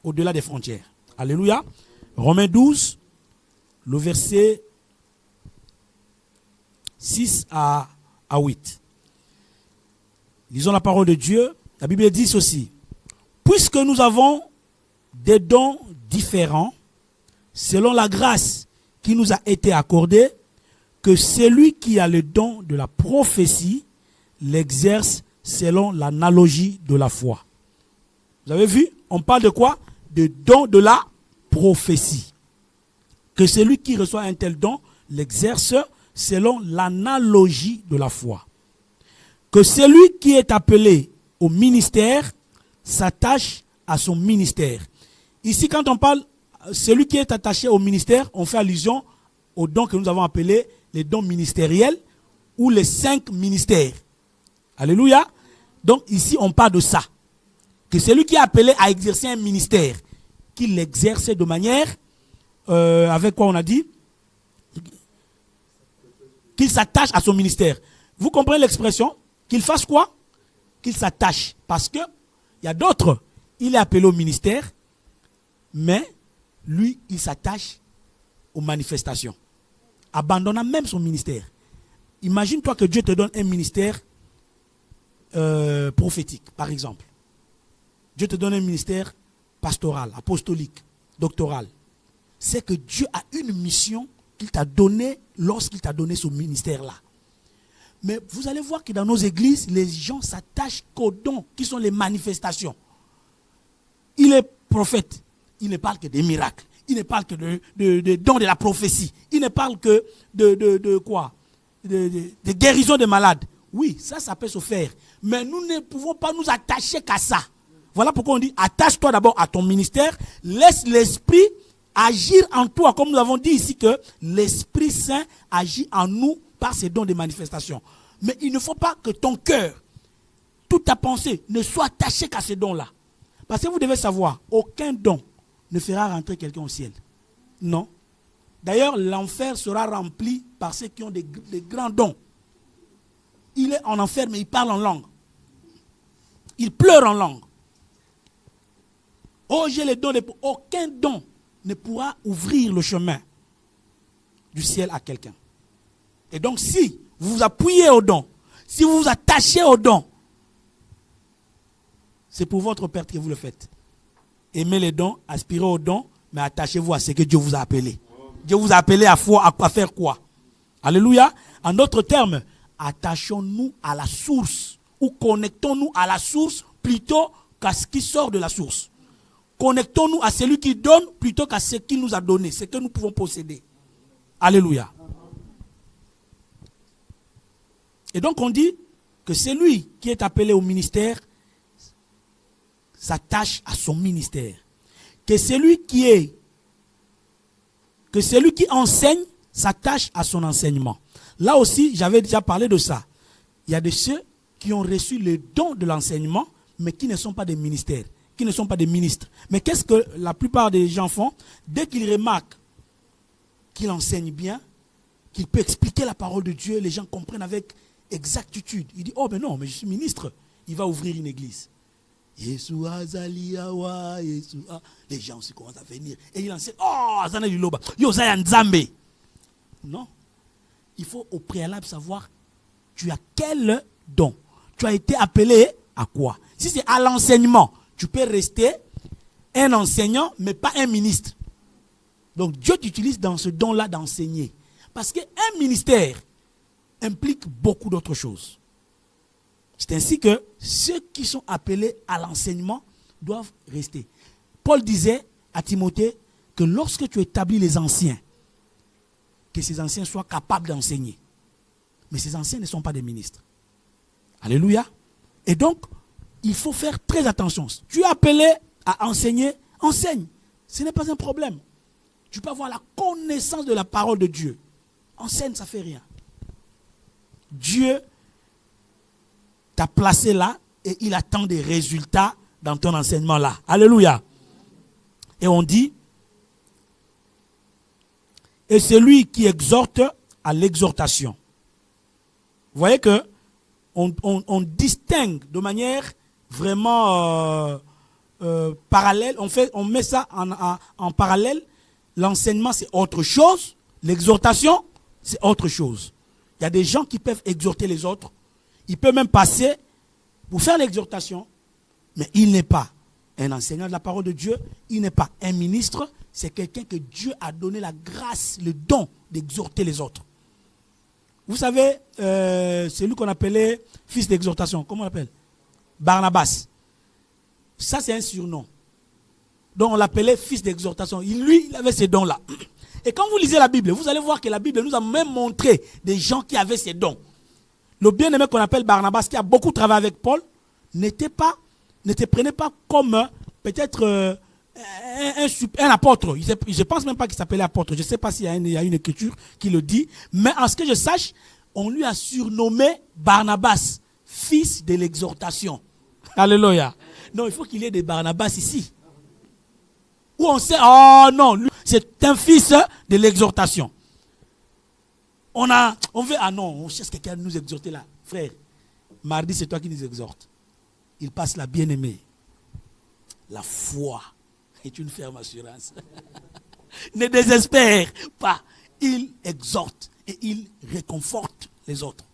au-delà des frontières. Alléluia. Romains 12, le verset 6 à 8. Lisons la parole de Dieu. La Bible dit ceci. Puisque nous avons des dons différents, selon la grâce qui nous a été accordée, que celui qui a le don de la prophétie l'exerce selon l'analogie de la foi. Vous avez vu? On parle de quoi? De don de la prophétie. Que celui qui reçoit un tel don l'exerce selon l'analogie de la foi. Que celui qui est appelé au ministère s'attache à son ministère. Ici, quand on parle, celui qui est attaché au ministère, on fait allusion aux dons que nous avons appelés les dons ministériels ou les 5 ministères. Alléluia. Donc ici, on parle de ça. Que celui qui est appelé à exercer un ministère, qu'il l'exerce de manière, avec quoi on a dit? Qu'il s'attache à son ministère. Vous comprenez l'expression? Qu'il fasse quoi? Qu'il s'attache. Parce que il y a d'autres, il est appelé au ministère, mais lui, il s'attache aux manifestations. Abandonnant même son ministère. Imagine-toi que Dieu te donne un ministère prophétique, par exemple. Dieu te donne un ministère pastoral, apostolique, doctoral. C'est que Dieu a une mission qu'il t'a donnée lorsqu'il t'a donné ce ministère-là. Mais vous allez voir que dans nos églises, les gens s'attachent qu'aux dons qui sont les manifestations. Il est prophète, il ne parle que des miracles. Il ne parle que de dons de la prophétie. Il ne parle que de quoi? De guérison des malades. Oui, ça peut se faire. Mais nous ne pouvons pas nous attacher qu'à ça. Voilà pourquoi on dit, attache-toi d'abord à ton ministère. Laisse l'Esprit agir en toi. Comme nous avons dit ici que l'Esprit Saint agit en nous par ses dons de manifestation. Mais il ne faut pas que ton cœur, toute ta pensée, ne soit attachée qu'à ces dons-là. Parce que vous devez savoir, aucun don ne fera rentrer quelqu'un au ciel. Non. D'ailleurs, l'enfer sera rempli par ceux qui ont des grands dons. Il est en enfer, mais il parle en langue. Il pleure en langue. Oh, j'ai les dons. Aucun don ne pourra ouvrir le chemin du ciel à quelqu'un. Et donc, si vous vous appuyez aux dons, si vous vous attachez aux dons, c'est pour votre perte que vous le faites. Aimez les dons, aspirez aux dons, mais attachez-vous à ce que Dieu vous a appelé. Dieu vous a appelé à faire quoi? Alléluia. En d'autres termes, attachons-nous à la source ou connectons-nous à la source plutôt qu'à ce qui sort de la source. Connectons-nous à celui qui donne plutôt qu'à ce qu'il nous a donné, ce que nous pouvons posséder. Alléluia. Et donc on dit, que celui qui est appelé au ministère s'attache à son ministère. Que celui qui enseigne s'attache à son enseignement. Là aussi, j'avais déjà parlé de ça. Il y a de ceux qui ont reçu le don de l'enseignement, mais qui ne sont pas des ministères, qui ne sont pas des ministres. Mais qu'est-ce que la plupart des gens font? Dès qu'ils remarquent qu'il enseigne bien, qu'il peut expliquer la parole de Dieu, les gens comprennent avec exactitude. Il dit, oh mais non, mais je suis ministre. Il va ouvrir une église. Yeshua Zaliawa, Yeshua. Les gens aussi commencent à venir. Et il enseigne, oh, Zana Liloba, Yosayan Nzambe. Non. Il faut au préalable savoir, tu as quel don? Tu as été appelé à quoi? Si c'est à l'enseignement, tu peux rester un enseignant, mais pas un ministre. Donc Dieu t'utilise dans ce don-là d'enseigner. Parce qu'un ministère implique beaucoup d'autres choses. C'est ainsi que ceux qui sont appelés à l'enseignement doivent rester. Paul disait à Timothée que lorsque tu établis les anciens, que ces anciens soient capables d'enseigner. Mais ces anciens ne sont pas des ministres. Alléluia. Et donc, il faut faire très attention. Tu es appelé à enseigner, enseigne. Ce n'est pas un problème. Tu peux avoir la connaissance de la parole de Dieu. Enseigne, ça ne fait rien. Dieu t'a placé là et il attend des résultats dans ton enseignement là. Alléluia. Et on dit, et celui qui exhorte à l'exhortation. Vous voyez que on distingue de manière vraiment parallèle. On met ça en parallèle. L'enseignement, c'est autre chose. L'exhortation, c'est autre chose. Il y a des gens qui peuvent exhorter les autres. Il peut même passer pour faire l'exhortation. Mais il n'est pas un enseignant de la parole de Dieu. Il n'est pas un ministre. C'est quelqu'un que Dieu a donné la grâce, le don d'exhorter les autres. Vous savez, celui qu'on appelait fils d'exhortation, comment on l'appelle? Barnabas. Ça, c'est un surnom. Donc, on l'appelait fils d'exhortation. Lui, il avait ces dons-là. Et quand vous lisez la Bible, vous allez voir que la Bible nous a même montré des gens qui avaient ces dons. Le bien-aimé qu'on appelle Barnabas, qui a beaucoup travaillé avec Paul, ne te prenait pas comme peut-être un apôtre. Je ne pense même pas qu'il s'appelait apôtre. Je ne sais pas s'il y a une écriture qui le dit. Mais en ce que je sache, on lui a surnommé Barnabas, fils de l'exhortation. Alléluia. Non, il faut qu'il y ait des Barnabas ici. Où on sait, oh non, lui, c'est un fils de l'exhortation. On veut, ah non, on cherche quelqu'un à nous exhorter là. Frère, mardi, c'est toi qui nous exhortes. Il passe la bien-aimée. La foi est une ferme assurance. Ne désespère pas. Il exhorte et il réconforte les autres.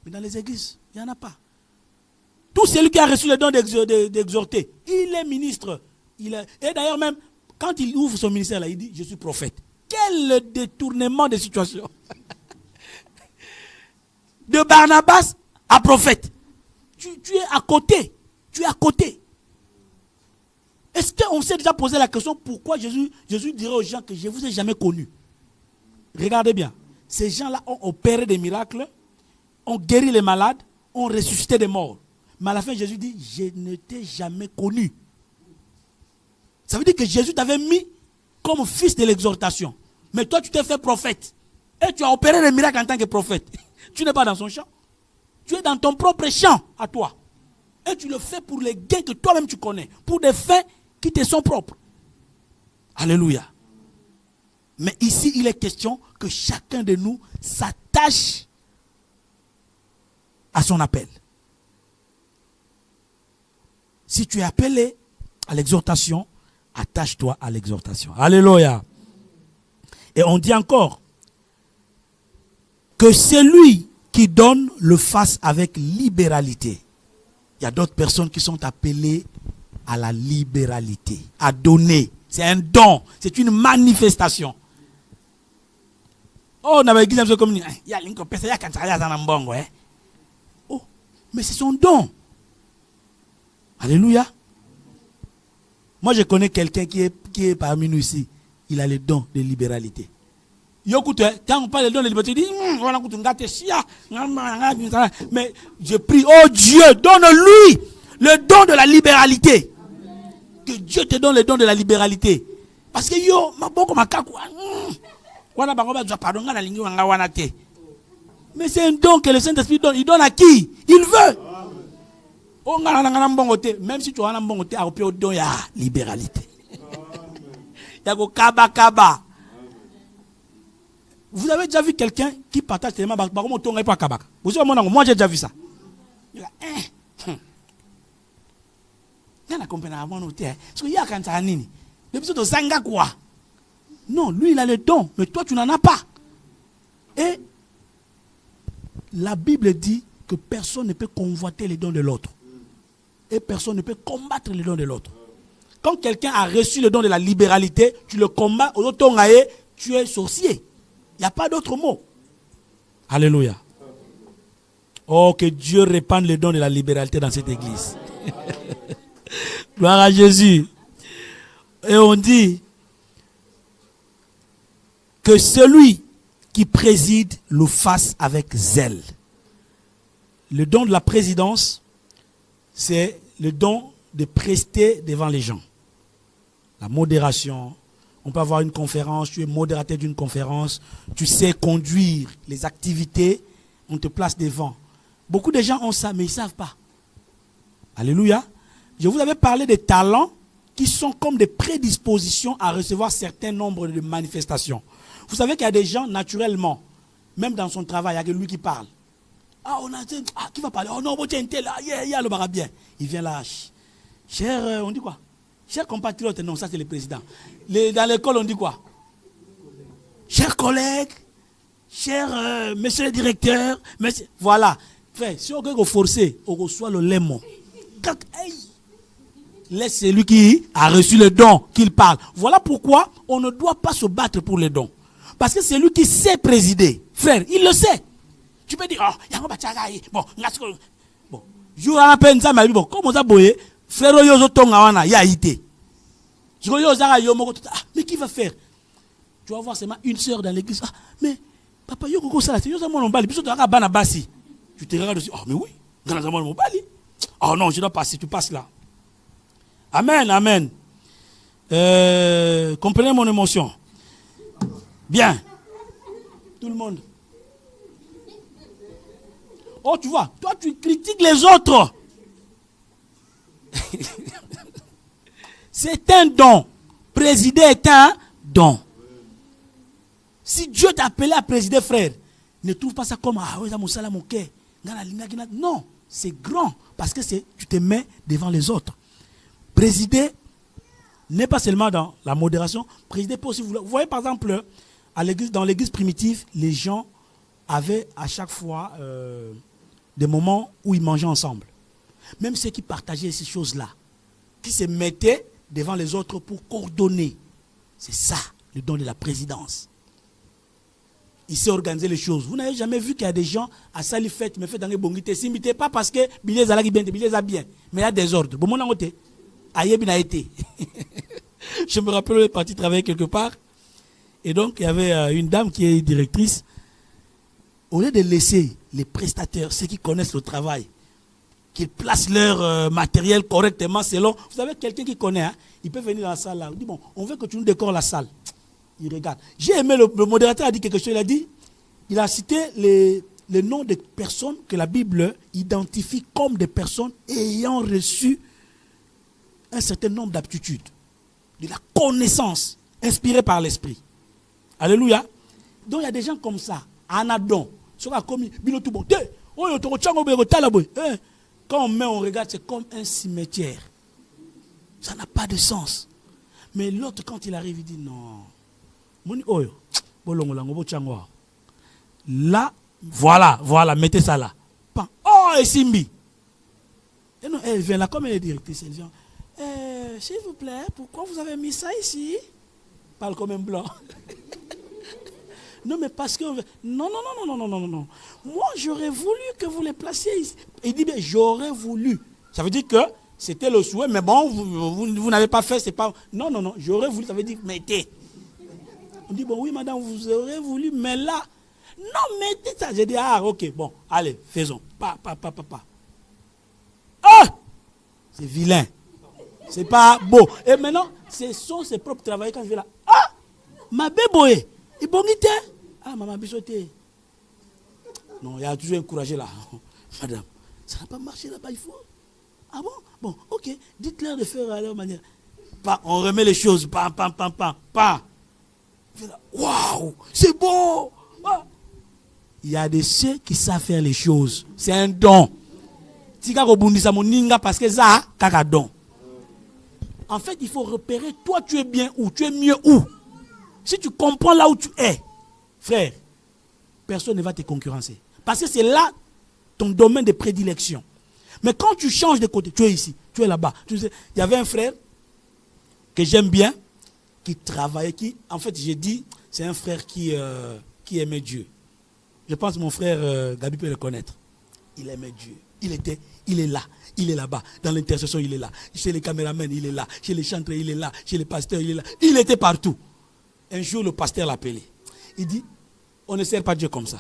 Mais dans les églises, il n'y en a pas. Tout celui qui a reçu le don d'exhorter, il est ministre. Et d'ailleurs même, quand il ouvre son ministère là, il dit, je suis prophète. Quel détournement de situation. De Barnabas à prophète. Tu es à côté. Tu es à côté. Est-ce qu'on s'est déjà posé la question pourquoi Jésus dirait aux gens que je ne vous ai jamais connus? Regardez bien. Ces gens-là ont opéré des miracles, ont guéri les malades, ont ressuscité des morts. Mais à la fin, Jésus dit, je ne t'ai jamais connu. Ça veut dire que Jésus t'avait mis comme fils de l'exhortation. Mais toi, tu t'es fait prophète. Et tu as opéré les miracles en tant que prophète. Tu n'es pas dans son champ. Tu es dans ton propre champ à toi. Et tu le fais pour les gains que toi-même tu connais. Pour des fins qui te sont propres. Alléluia. Mais ici, il est question que chacun de nous s'attache à son appel. Si tu es appelé à l'exhortation, attache-toi à l'exhortation. Alléluia. Et on dit encore que celui qui donne le fasse avec libéralité. Il y a d'autres personnes qui sont appelées à la libéralité, à donner. C'est un don, c'est une manifestation. Oh, on avait dit comme oh, mais c'est son don. Alléluia. Moi, je connais quelqu'un qui est parmi nous ici. Il a le don de libéralité. Quand on parle de don de liberté, il dit, mais je prie, oh Dieu, donne-lui le don de la libéralité. Que Dieu te donne le don de la libéralité. Parce que mais c'est un don que le Saint-Esprit donne. Il donne à qui il veut. Même si tu as un bon côté, il y a libéralité. Il y a kaba. Vous avez déjà vu quelqu'un qui partage tellement moi j'ai déjà vu ça. Il a non, lui il a le don, mais toi tu n'en as pas. Et la Bible dit que personne ne peut convoiter les dons de l'autre. Et personne ne peut combattre les dons de l'autre. Quand quelqu'un a reçu le don de la libéralité, tu le combats, tu es sorcier. Il n'y a pas d'autre mot. Alléluia. Oh, que Dieu répande le don de la libéralité dans cette église. Gloire à Jésus. Et on dit que celui qui préside le fasse avec zèle. Le don de la présidence, c'est le don de prester devant les gens. La modération. On peut avoir une conférence, tu es modérateur d'une conférence, tu sais conduire les activités, on te place devant. Beaucoup de gens ont ça, mais ils ne savent pas. Alléluia. Je vous avais parlé des talents qui sont comme des prédispositions à recevoir certains nombres de manifestations. Vous savez qu'il y a des gens, naturellement, même dans son travail, il y a que lui qui parle. Qui va parler? Oh non, tiens, là, le barabien. Il vient là. Cher, on dit quoi? Cher compatriote, non, ça c'est le président. Dans l'école, on dit quoi? Chers collègues, cher monsieur le directeur, monsieur, voilà. Frère, si on veut forcer, on reçoit le lemon. Laisse celui qui a reçu le don qu'il parle. Voilà pourquoi on ne doit pas se battre pour le don. Parce que c'est lui qui sait présider. Frère, il le sait. Tu peux dire, oh, il y a un bachagaï. Bon, je vous rappelle ça, mais bon, comment ça, boye? Frère, il y a été. Mais qui va faire? Tu vas voir seulement une sœur dans l'église. Ah, mais papa, tu te regardes aussi. Oh, mais oui. Oh non, je dois passer. Tu passes là. Amen, amen. Comprenez mon émotion. Bien. Tout le monde. Oh, tu vois, toi, tu critiques les autres. C'est un don. Présider est un don. Si Dieu t'a appelé à présider, frère, ne trouve pas ça comme non, c'est grand parce que tu te mets devant les autres. Présider n'est pas seulement dans la modération. Présider peut aussi. Vous voyez par exemple, dans l'église primitive, les gens avaient à chaque fois des moments où ils mangeaient ensemble. Même ceux qui partageaient ces choses-là, qui se mettaient devant les autres pour coordonner. C'est ça, le don de la présidence. Il sait organiser les choses. Vous n'avez jamais vu qu'il y a des gens à Sali fête, mais fait dans les bongité, s'imiter pas parce que billes a bien, billes a bien, mais il y a des ordres. Bon, mon côté, aïe bien a été. Je me rappelle, on est parti travailler quelque part, et donc il y avait une dame qui est directrice. Au lieu de laisser les prestataires, ceux qui connaissent le travail, qu'ils placent leur matériel correctement selon. Vous savez, quelqu'un qui connaît, hein, il peut venir dans la salle là. Il dit, bon, on veut que tu nous décores la salle. Il regarde. J'ai aimé, le modérateur a dit quelque chose. Il a cité les noms des personnes que la Bible identifie comme des personnes ayant reçu un certain nombre d'aptitudes, de la connaissance inspirée par l'esprit. Alléluia. Donc il y a des gens comme ça. Anadon. Quand on met, on regarde, c'est comme un cimetière. Ça n'a pas de sens. Mais l'autre, quand il arrive, il dit non. Là, voilà, mettez ça là. Oh, et Simbi. Et non, elle vient là, comme elle est directrice, elle vient. S'il vous plaît, pourquoi vous avez mis ça ici? Parle comme un blanc. Non, mais parce que... Non. Moi, j'aurais voulu que vous les placiez ici. Il dit, bien, j'aurais voulu. Ça veut dire que c'était le souhait, mais bon, vous n'avez pas fait, c'est pas... Non, j'aurais voulu, ça veut dire, mettez. On dit, bon, oui, madame, vous aurez voulu, mais là, non, mettez ça. J'ai dit, ah, ok, bon, allez, faisons. Pas. Ah! C'est vilain. C'est pas beau. Et maintenant, ce sont ses propres travailleurs quand je vais là. Ah! Ma béboé. Il bon guité. Ah, maman bichoté. Non, il y a toujours encouragé là. Madame, ça n'a pas marché là-bas, il faut. Ah bon? Bon, ok. Dites-leur de faire à leur manière. Pas, on remet les choses. Pas. Waouh! C'est beau! Ah. Il y a de ceux qui savent faire les choses. C'est un don. Parce que ça, c'est un don. En fait, il faut repérer, toi tu es bien où, tu es mieux où. Si tu comprends là où tu es, frère, personne ne va te concurrencer. Parce que c'est là ton domaine de prédilection. Mais quand tu changes de côté, tu es ici, tu es là-bas. Tu sais, il y avait un frère que j'aime bien, qui travaillait, en fait, j'ai dit, c'est un frère qui aimait Dieu. Je pense que mon frère Gabi peut le connaître. Il aimait Dieu. Il est là. Il est là-bas. Dans l'intercession, il est là. Chez les caméramans, il est là. Chez les chanteurs, il est là. Chez les pasteurs, il est là. Il était partout. Un jour, le pasteur l'a appelé. Il dit, on ne sert pas Dieu comme ça.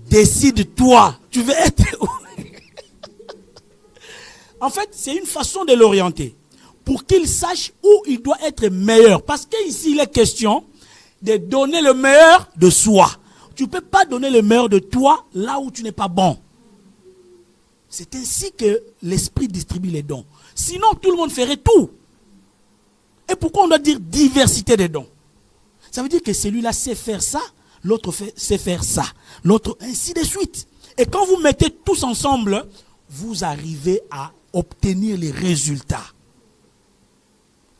Décide-toi. Tu veux être où? En fait, c'est une façon de l'orienter. Pour qu'il sache où il doit être meilleur. Parce qu'ici, il est question de donner le meilleur de soi. Tu ne peux pas donner le meilleur de toi là où tu n'es pas bon. C'est ainsi que l'esprit distribue les dons. Sinon, tout le monde ferait tout. Et pourquoi on doit dire diversité des dons? Ça veut dire que celui-là sait faire ça, l'autre sait faire ça, l'autre ainsi de suite. Et quand vous mettez tous ensemble, vous arrivez à obtenir les résultats.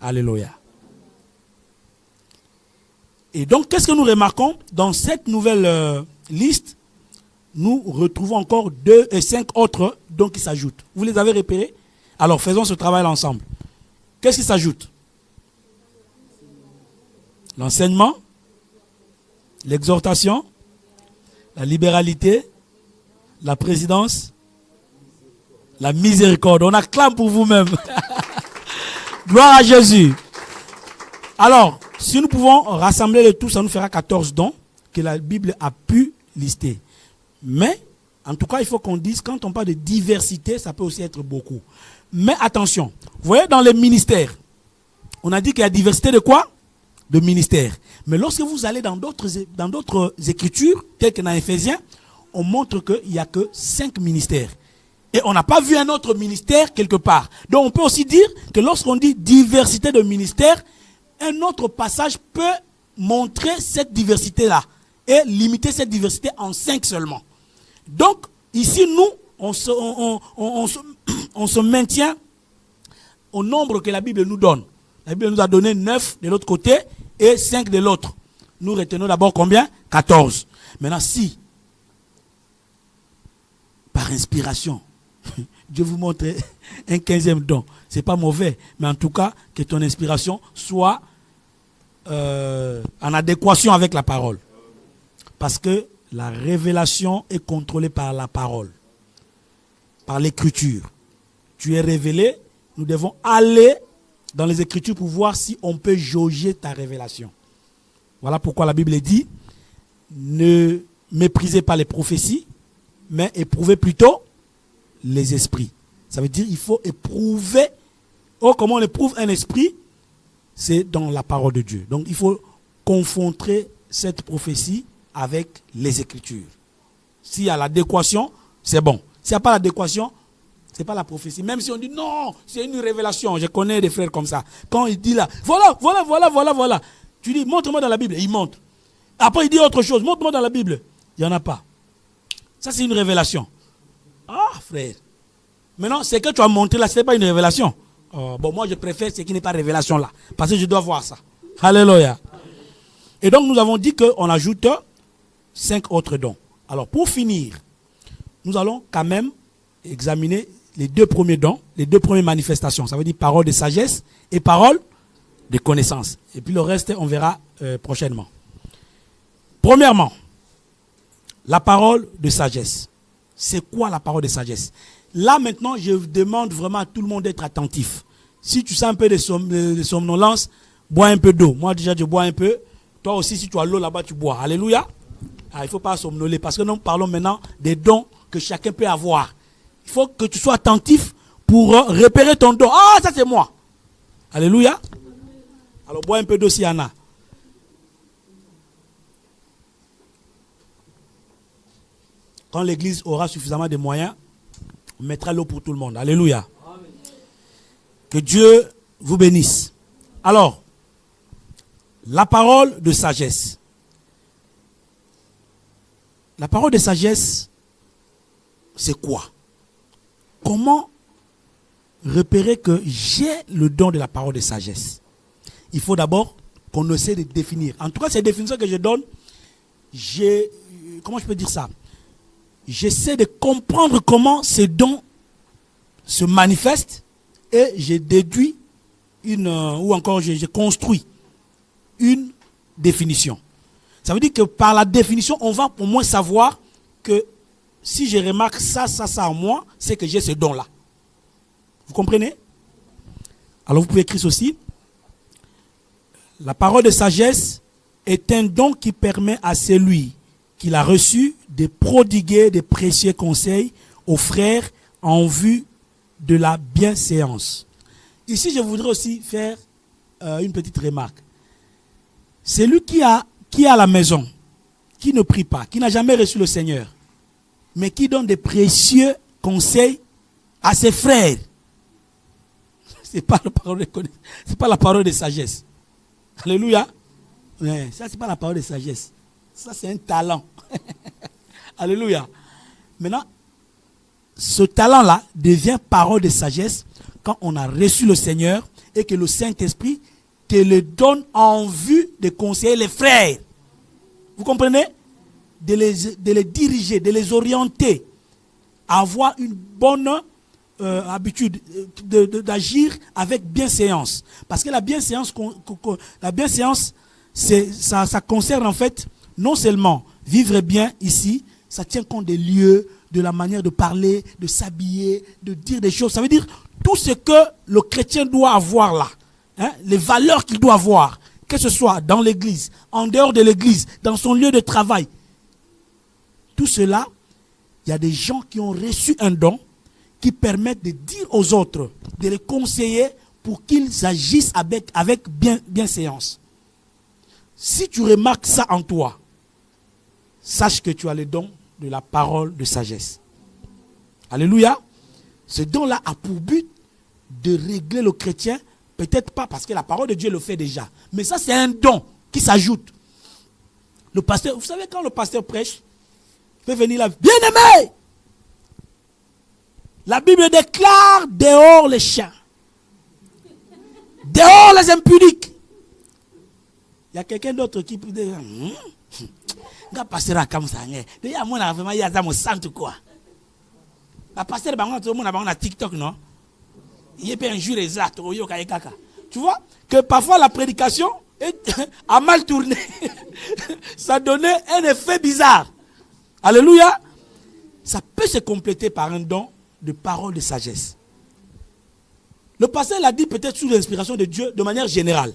Alléluia. Et donc, qu'est-ce que nous remarquons? Dans cette nouvelle liste, nous retrouvons encore 5 autres dons qui s'ajoutent. Vous les avez repérés? Alors, faisons ce travail ensemble. Qu'est-ce qui s'ajoute? L'enseignement, l'exhortation, la libéralité, la présidence, la miséricorde. On acclame pour vous-même. Gloire à Jésus. Alors, si nous pouvons rassembler le tout, ça nous fera 14 dons que la Bible a pu lister. Mais, en tout cas, il faut qu'on dise, quand on parle de diversité, ça peut aussi être beaucoup. Mais attention, vous voyez dans les ministères, on a dit qu'il y a diversité de quoi? De ministères. Mais lorsque vous allez dans d'autres écritures, telles que dans Éphésiens, on montre qu'il n'y a que 5 ministères. Et on n'a pas vu un autre ministère quelque part. Donc on peut aussi dire que lorsqu'on dit diversité de ministères, un autre passage peut montrer cette diversité-là et limiter cette diversité en 5 seulement. Donc, ici, nous, on se maintient au nombre que la Bible nous donne. La Bible nous a donné 9 de l'autre côté et 5 de l'autre. Nous retenons d'abord combien? 14. Maintenant, si, par inspiration, Dieu vous montre un 15e don, ce n'est pas mauvais, mais en tout cas, que ton inspiration soit en adéquation avec la parole. Parce que la révélation est contrôlée par la parole, par l'écriture. Tu es révélé, nous devons aller dans les Écritures pour voir si on peut jauger ta révélation. Voilà pourquoi la Bible dit, ne méprisez pas les prophéties, mais éprouvez plutôt les esprits. Ça veut dire qu'il faut éprouver. Oh, comment on éprouve un esprit? C'est dans la parole de Dieu. Donc il faut confronter cette prophétie avec les Écritures. S'il y a l'adéquation, c'est bon. S'il n'y a pas l'adéquation, ce n'est pas la prophétie. Même si on dit non, c'est une révélation. Je connais des frères comme ça. Quand il dit là, voilà. Tu dis, montre-moi dans la Bible. Et il montre. Après, il dit autre chose. Montre-moi dans la Bible. Il n'y en a pas. Ça, c'est une révélation. Ah, frère. Maintenant, ce que tu as montré là, ce n'est pas une révélation. Bon, moi, je préfère ce qui n'est pas révélation là. Parce que je dois voir ça. Alléluia. Et donc, nous avons dit qu'on ajoute 5 autres dons. Alors, pour finir, nous allons quand même examiner les 2 premiers dons, les 2 premières manifestations. Ça veut dire parole de sagesse et parole de connaissance. Et puis le reste, on verra prochainement. Premièrement, la parole de sagesse. C'est quoi la parole de sagesse? Là, maintenant, je demande vraiment à tout le monde d'être attentif. Si tu sens un peu de somnolence, bois un peu d'eau. Moi, déjà, je bois un peu Toi aussi, si tu as l'eau là-bas, tu bois. Alléluia. Il ne faut pas somnoler parce que nous parlons maintenant des dons que chacun peut avoir. Il faut que tu sois attentif pour repérer ton don. Ah, ça c'est moi. Alléluia. Alors, bois un peu d'eau s'il y en a. Quand l'église aura suffisamment de moyens, on mettra l'eau pour tout le monde. Alléluia. Amen. Que Dieu vous bénisse. Alors, la parole de sagesse. La parole de sagesse, c'est quoi? Comment repérer que j'ai le don de la parole de sagesse? Il faut d'abord qu'on essaie de définir. En tout cas, ces définitions que je donne, comment je peux dire ça? J'essaie de comprendre comment ces dons se manifestent et j'ai déduit ou encore j'ai construit une définition. Ça veut dire que par la définition, on va au moins savoir que si je remarque ça en moi, c'est que j'ai ce don-là. Vous comprenez? Alors vous pouvez écrire ceci. La parole de sagesse est un don qui permet à celui qui l'a reçu de prodiguer de précieux conseils aux frères en vue de la bienséance. Ici, je voudrais aussi faire une petite remarque. Celui qui est à la maison, qui ne prie pas, qui n'a jamais reçu le Seigneur, mais qui donne des précieux conseils à ses frères, ce n'est pas la parole de sagesse. Alléluia. Ouais, ça, ce n'est pas la parole de sagesse. Ça, c'est un talent. Alléluia. Maintenant, ce talent-là devient parole de sagesse quand on a reçu le Seigneur et que le Saint-Esprit te le donne en vue de conseiller les frères. Vous comprenez? De les diriger, de les orienter, à avoir une bonne habitude d'agir avec bienséance. Parce que la bienséance, ça concerne en fait non seulement vivre bien ici, ça tient compte des lieux, de la manière de parler, de s'habiller, de dire des choses. Ça veut dire tout ce que le chrétien doit avoir là, hein, les valeurs qu'il doit avoir, que ce soit dans l'église, en dehors de l'église, dans son lieu de travail. Tout cela, il y a des gens qui ont reçu un don qui permettent de dire aux autres, de les conseiller pour qu'ils agissent avec bienséance. Si tu remarques ça en toi, sache que tu as le don de la parole de sagesse. Alléluia. Ce don-là a pour but de régler le chrétien, peut-être pas parce que la parole de Dieu le fait déjà, mais ça c'est un don qui s'ajoute. Le pasteur, vous savez quand le pasteur prêche, il peut venir là, bien-aimé, la Bible déclare dehors les chiens, dehors les impudiques. Il y a quelqu'un d'autre qui peut dire, nga pasteur comme ça, déjà moi na vraiment il y a ça mon sant quoi. La pasteur bango tout le monde na TikTok non. Il peut injurer ça to yo kaka. Tu vois que parfois la prédication a mal tourné. Ça donnait un effet bizarre. Alléluia. Ça peut se compléter par un don de parole de sagesse. Le pasteur l'a dit peut-être sous l'inspiration de Dieu de manière générale.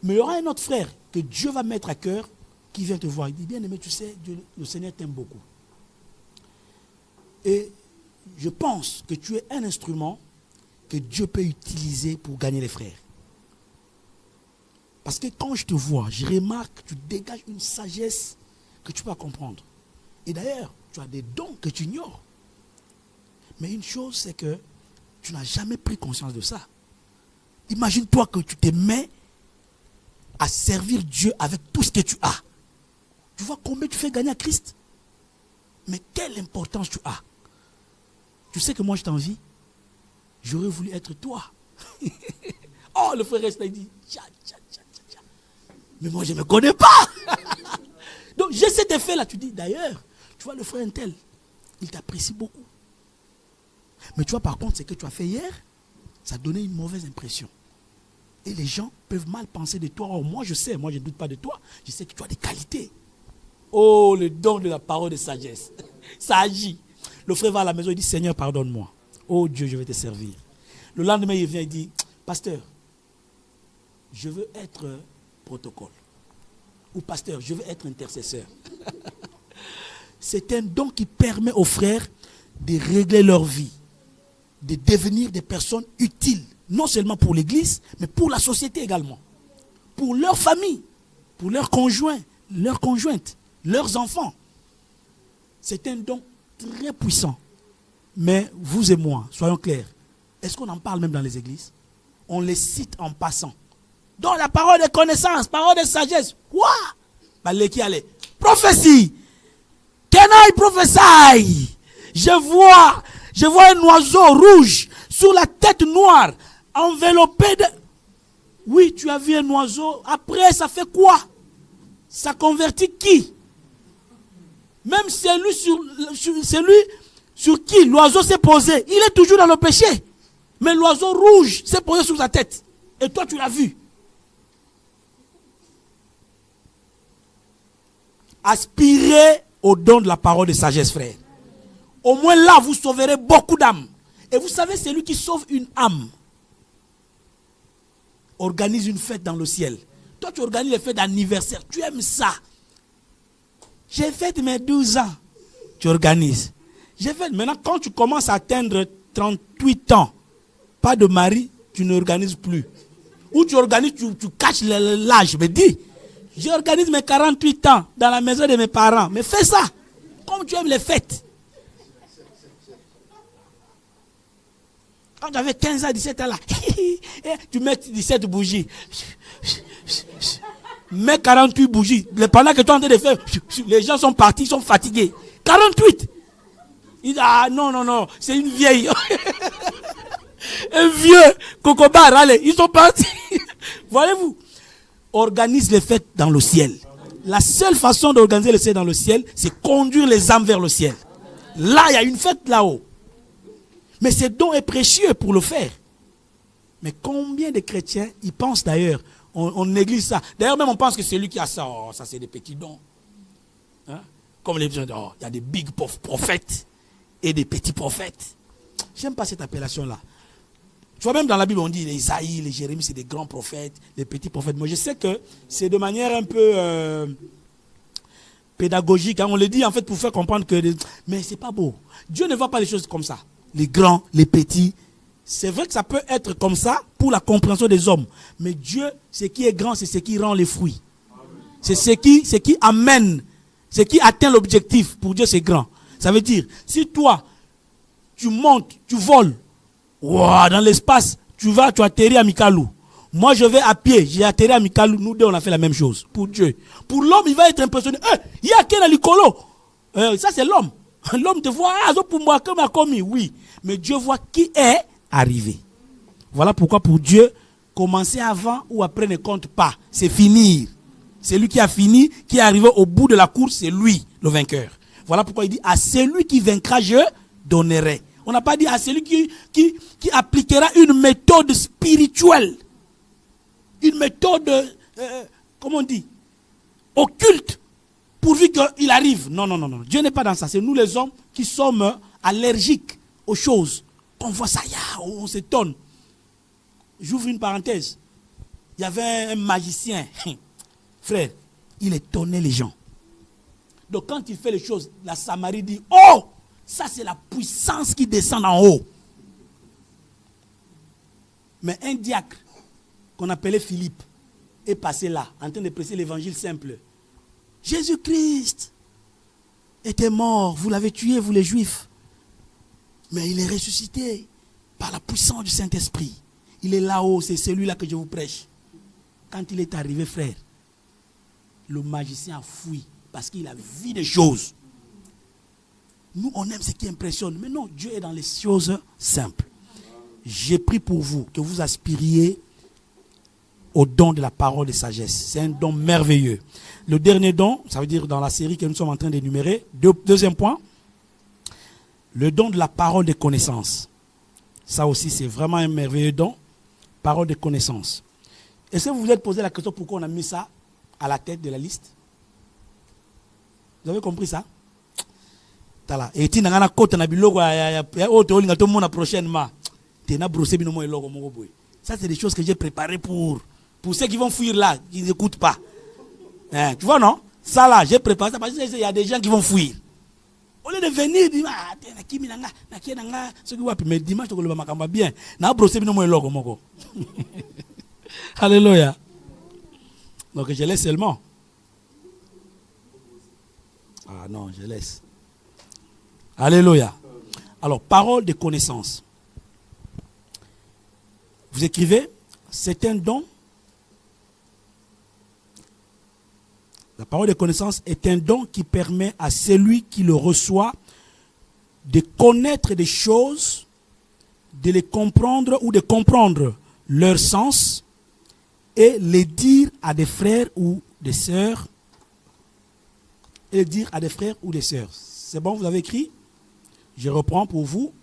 Mais il y aura un autre frère que Dieu va mettre à cœur qui vient te voir. Il dit, bien aimé, tu sais, Dieu, le Seigneur t'aime beaucoup. Et je pense que tu es un instrument que Dieu peut utiliser pour gagner les frères. Parce que quand je te vois, je remarque que tu dégages une sagesse que tu peux comprendre. Et d'ailleurs, tu as des dons que tu ignores. Mais une chose, c'est que tu n'as jamais pris conscience de ça. Imagine-toi que tu te mets à servir Dieu avec tout ce que tu as. Tu vois combien tu fais gagner à Christ? Mais quelle importance tu as? Tu sais que moi je t'envie. J'aurais voulu être toi. Oh, le frère reste là, il dit, tcha. Mais moi je ne me connais pas. Donc j'ai cet effet là. Tu dis, d'ailleurs, tu vois le frère Intel, il t'apprécie beaucoup. Mais tu vois par contre, ce que tu as fait hier, ça a donné une mauvaise impression. Et les gens peuvent mal penser de toi. Oh, moi je sais, moi je ne doute pas de toi. Je sais que tu as des qualités. Oh, le don de la parole de sagesse. Ça agit. Le frère va à la maison, il dit, Seigneur, pardonne-moi. Oh Dieu, je vais te servir. Le lendemain, il vient, il dit, pasteur, je veux être protocole. ou pasteur, je veux être intercesseur. C'est un don qui permet aux frères de régler leur vie, de devenir des personnes utiles, non seulement pour l'église, mais pour la société également, pour leur famille, pour leurs conjoints, leurs conjointes, leurs enfants. C'est un don très puissant. Mais vous et moi, soyons clairs, est-ce qu'on en parle même dans les églises? On les cite en passant. Donc la parole de connaissance, parole de sagesse. Quoi? Qui allait. Prophétie. Can I prophesy? Je vois un oiseau rouge sur la tête noire, enveloppé de... Oui, tu as vu un oiseau. Après, ça fait quoi? Ça convertit qui? Même celui sur qui l'oiseau s'est posé, il est toujours dans le péché. Mais l'oiseau rouge s'est posé sur sa tête. Et toi, tu l'as vu. Aspirez au don de la parole de sagesse, frère. Au moins là, vous sauverez beaucoup d'âmes. Et vous savez, celui qui sauve une âme organise une fête dans le ciel. Toi, tu organises les fêtes d'anniversaire. Tu aimes ça. J'ai fait mes 12 ans. Tu organises. J'ai fait. Maintenant, quand tu commences à atteindre 38 ans, pas de mari, tu n'organises plus. Ou tu organises, tu caches l'âge. Mais dis, j'organise mes 48 ans dans la maison de mes parents. Mais fais ça. Comme tu aimes les fêtes. Quand tu avais 15 ans, 17 ans là, tu mets 17 bougies. Mets 48 bougies. Pendant que tu es en train de faire, les gens sont partis, ils sont fatigués. 48. Il dit, ah non, c'est une vieille. Un vieux cocobar, allez, ils sont partis. Voyez-vous, organise les fêtes dans le ciel. La seule façon d'organiser les fêtes dans le ciel, c'est conduire les âmes vers le ciel. Là, il y a une fête là-haut. Mais ce don est précieux pour le faire. Mais combien de chrétiens, ils pensent d'ailleurs, on néglige ça. D'ailleurs, même on pense que c'est lui qui a ça. Oh, ça c'est des petits dons. Hein? Comme les gens disent, oh, il y a des big prophètes et des petits prophètes. J'aime pas cette appellation-là. Tu vois, même dans la Bible, on dit les Isaïe, les Jérémie, c'est des grands prophètes, les petits prophètes. Moi, je sais que c'est de manière un peu pédagogique. Hein. On le dit en fait pour faire comprendre que... Mais c'est pas beau. Dieu ne voit pas les choses comme ça. Les grands, les petits. C'est vrai que ça peut être comme ça pour la compréhension des hommes. Mais Dieu, ce qui est grand, c'est ce qui rend les fruits. C'est ce qui amène, ce qui atteint l'objectif. Pour Dieu, c'est grand. Ça veut dire, si toi, tu montes, tu voles, wow, dans l'espace, tu atterris à Mikalou. Moi, je vais à pied, j'ai atterri à Mikalou. Nous deux, on a fait la même chose. Pour Dieu. Pour l'homme, il va être impressionné. Il y a quelqu'un à l'icolo. Ça, c'est l'homme. L'homme te voit, pour moi, comme a commis. Oui. Mais Dieu voit qui est arrivé. Voilà pourquoi pour Dieu, commencer avant ou après ne compte pas. C'est finir. C'est lui qui a fini, qui est arrivé au bout de la course, c'est lui, le vainqueur. Voilà pourquoi il dit, à celui qui vaincra, je donnerai. On n'a pas dit à celui qui appliquera une méthode spirituelle. Une méthode, comment on dit, occulte. Pourvu qu'il arrive. Non. Dieu n'est pas dans ça. C'est nous les hommes qui sommes allergiques aux choses. On voit ça, on s'étonne. J'ouvre une parenthèse. Il y avait un magicien. Frère, il étonnait les gens. Donc quand il fait les choses, la Samarie dit, oh, ça c'est la puissance qui descend en haut. Mais un diacre qu'on appelait Philippe est passé là, en train de prêcher l'évangile simple. Jésus-Christ était mort, vous l'avez tué, vous les Juifs. Mais il est ressuscité par la puissance du Saint-Esprit. Il est là-haut, c'est celui-là que je vous prêche. Quand il est arrivé, frère, le magicien a fui parce qu'il a vu des choses. Nous, on aime ce qui impressionne. Mais non, Dieu est dans les choses simples. J'ai pris pour vous que vous aspiriez au don de la parole de sagesse. C'est un don merveilleux. Le dernier don, ça veut dire dans la série que nous sommes en train d'énumérer, deuxième point, le don de la parole de connaissance. Ça aussi, c'est vraiment un merveilleux don. Parole de connaissance. Est-ce que vous vous êtes posé la question pourquoi on a mis ça à la tête de la liste? Vous avez compris ça? Et tu n'as pas côté na biloko prochainement. Ça, c'est des choses que j'ai préparées pour ceux qui vont fuir là, qui n'écoutent pas. Hein, tu vois, non? Ça là, j'ai préparé ça parce qu'il y a des gens qui vont fuir. Au lieu de venir, dire, mais dimanche, tu vas bien. Alléluia. Donc je laisse seulement. Ah non, je laisse. Alléluia. Alors, parole de connaissance. Vous écrivez, c'est un don. La parole de connaissance est un don qui permet à celui qui le reçoit de connaître des choses, de les comprendre ou de comprendre leur sens et les dire à des frères ou des sœurs. Et dire à des frères ou des sœurs. C'est bon, vous avez écrit? Je reprends pour vous.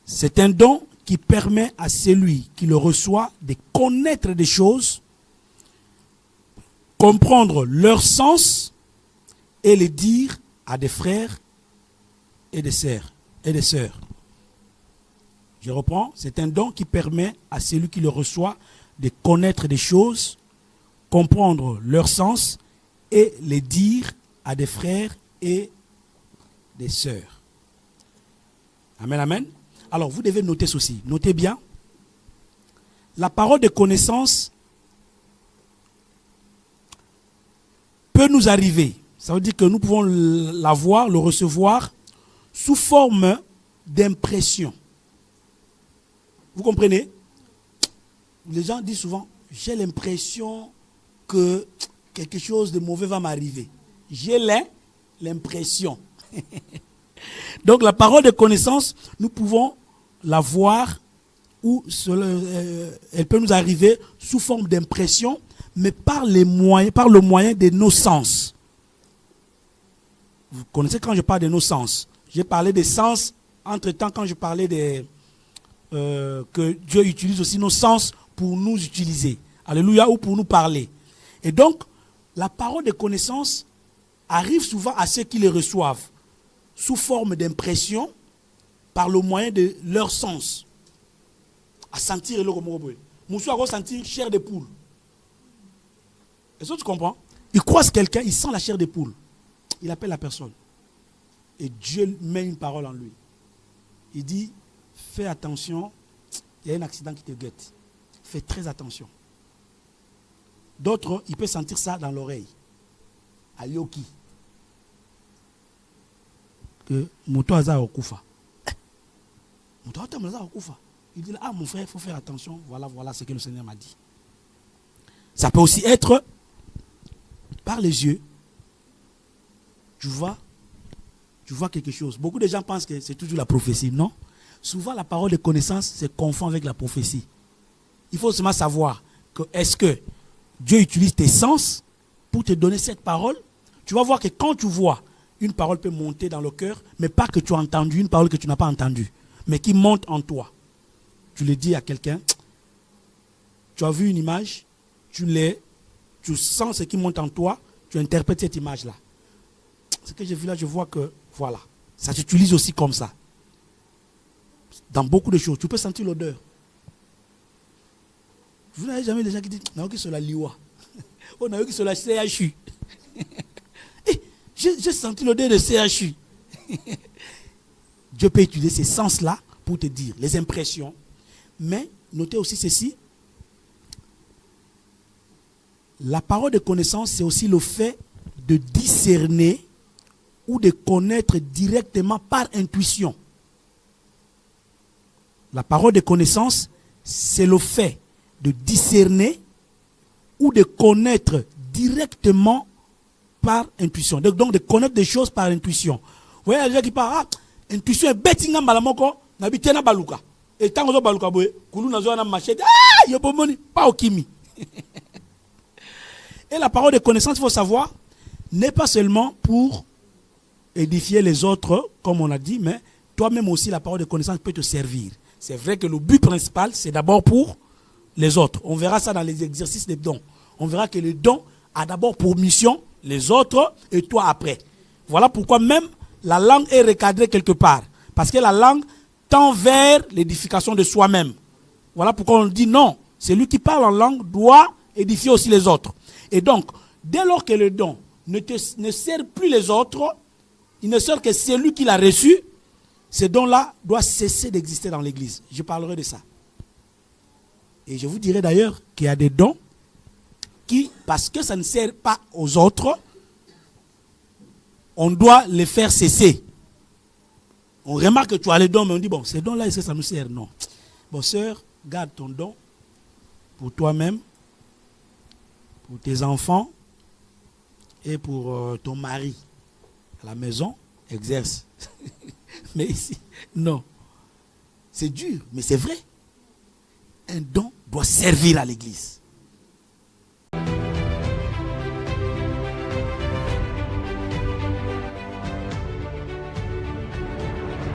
C'est un don qui permet à celui qui le reçoit de connaître des choses, comprendre leur sens et les dire à des frères et des sœurs. Je reprends. C'est un don qui permet à celui qui le reçoit de connaître des choses, comprendre leur sens et les dire à des frères et des sœurs. Amen, amen. Alors, vous devez noter ceci. Notez bien. La parole de connaissance peut nous arriver. Ça veut dire que nous pouvons la voir, le recevoir sous forme d'impression. Vous comprenez? Les gens disent souvent, j'ai l'impression que quelque chose de mauvais va m'arriver. J'ai l'impression. Donc la parole de connaissance, nous pouvons la voir ou elle peut nous arriver sous forme d'impression, mais par le moyen de nos sens. Vous connaissez quand je parle de nos sens. J'ai parlé des sens, entre-temps quand je parlais que Dieu utilise aussi nos sens pour nous utiliser. Alléluia, ou pour nous parler. Et donc, la parole de connaissance arrive souvent à ceux qui les reçoivent sous forme d'impression par le moyen de leur sens. À sentir le comme Moussou a sentir chair de poule. Est-ce que tu comprends? Il croise quelqu'un, il sent la chair de poule. Il appelle la personne. Et Dieu met une parole en lui. Il dit, fais attention, il y a un accident qui te guette. Fais très attention. D'autres, il peut sentir ça dans l'oreille. À Yoki. Que Mouto Aza Okufa. Mouto Aza Okufa. Il dit, ah mon frère, il faut faire attention. Voilà ce que le Seigneur m'a dit. Ça peut aussi être par les yeux. Tu vois quelque chose. Beaucoup de gens pensent que c'est toujours la prophétie. Non. Souvent, la parole de connaissance se confond avec la prophétie. Il faut seulement savoir que est-ce que Dieu utilise tes sens pour te donner cette parole. Tu vas voir que quand tu vois, une parole peut monter dans le cœur, mais pas que tu as entendu, une parole que tu n'as pas entendue, mais qui monte en toi. Tu le dis à quelqu'un, tu as vu une image, tu sens ce qui monte en toi, tu interprètes cette image-là. Ce que j'ai vu là, je vois que, voilà, ça s'utilise aussi comme ça. Dans beaucoup de choses, tu peux sentir l'odeur. Vous n'avez jamais des gens qui disent, non, qui c'est la liwa. On a eu qui c'est la CHU. J'ai senti l'odeur de CHU. Dieu peut utiliser ces sens-là pour te dire les impressions. Mais notez aussi ceci. La parole de connaissance, c'est aussi le fait de discerner ou de connaître directement par intuition. La parole de connaissance, c'est le fait de discerner ou de connaître directement par intuition. Donc de connaître des choses par intuition. Vous voyez, les gens qui parlent, intuition est bêtinga malamoko, n'habitena baluka. Et tant que baluka boye, koulou nazo na machette, yobomoni, pas au kimi. Et la parole de connaissance, il faut savoir, n'est pas seulement pour édifier les autres, comme on a dit, mais toi-même aussi, la parole de connaissance peut te servir. C'est vrai que le but principal, c'est d'abord pour les autres. On verra ça dans les exercices des dons. On verra que le don a d'abord pour mission les autres et toi après. Voilà pourquoi même la langue est recadrée quelque part. Parce que la langue tend vers l'édification de soi-même. Voilà pourquoi on dit non. Celui qui parle en langue doit édifier aussi les autres. Et donc, dès lors que le don ne sert plus les autres, il ne sert que celui qui l'a reçu, ce don-là doit cesser d'exister dans l'Église. Je parlerai de ça. Et je vous dirai d'ailleurs qu'il y a des dons qui, parce que ça ne sert pas aux autres, on doit les faire cesser. On remarque que tu as les dons, mais on dit, bon, ces dons-là, est-ce que ça nous sert? Non. Bon, sœur, garde ton don pour toi-même, pour tes enfants et pour ton mari. À la maison, exerce. Mais ici, non. C'est dur, mais c'est vrai. Un don doit servir à l'Église.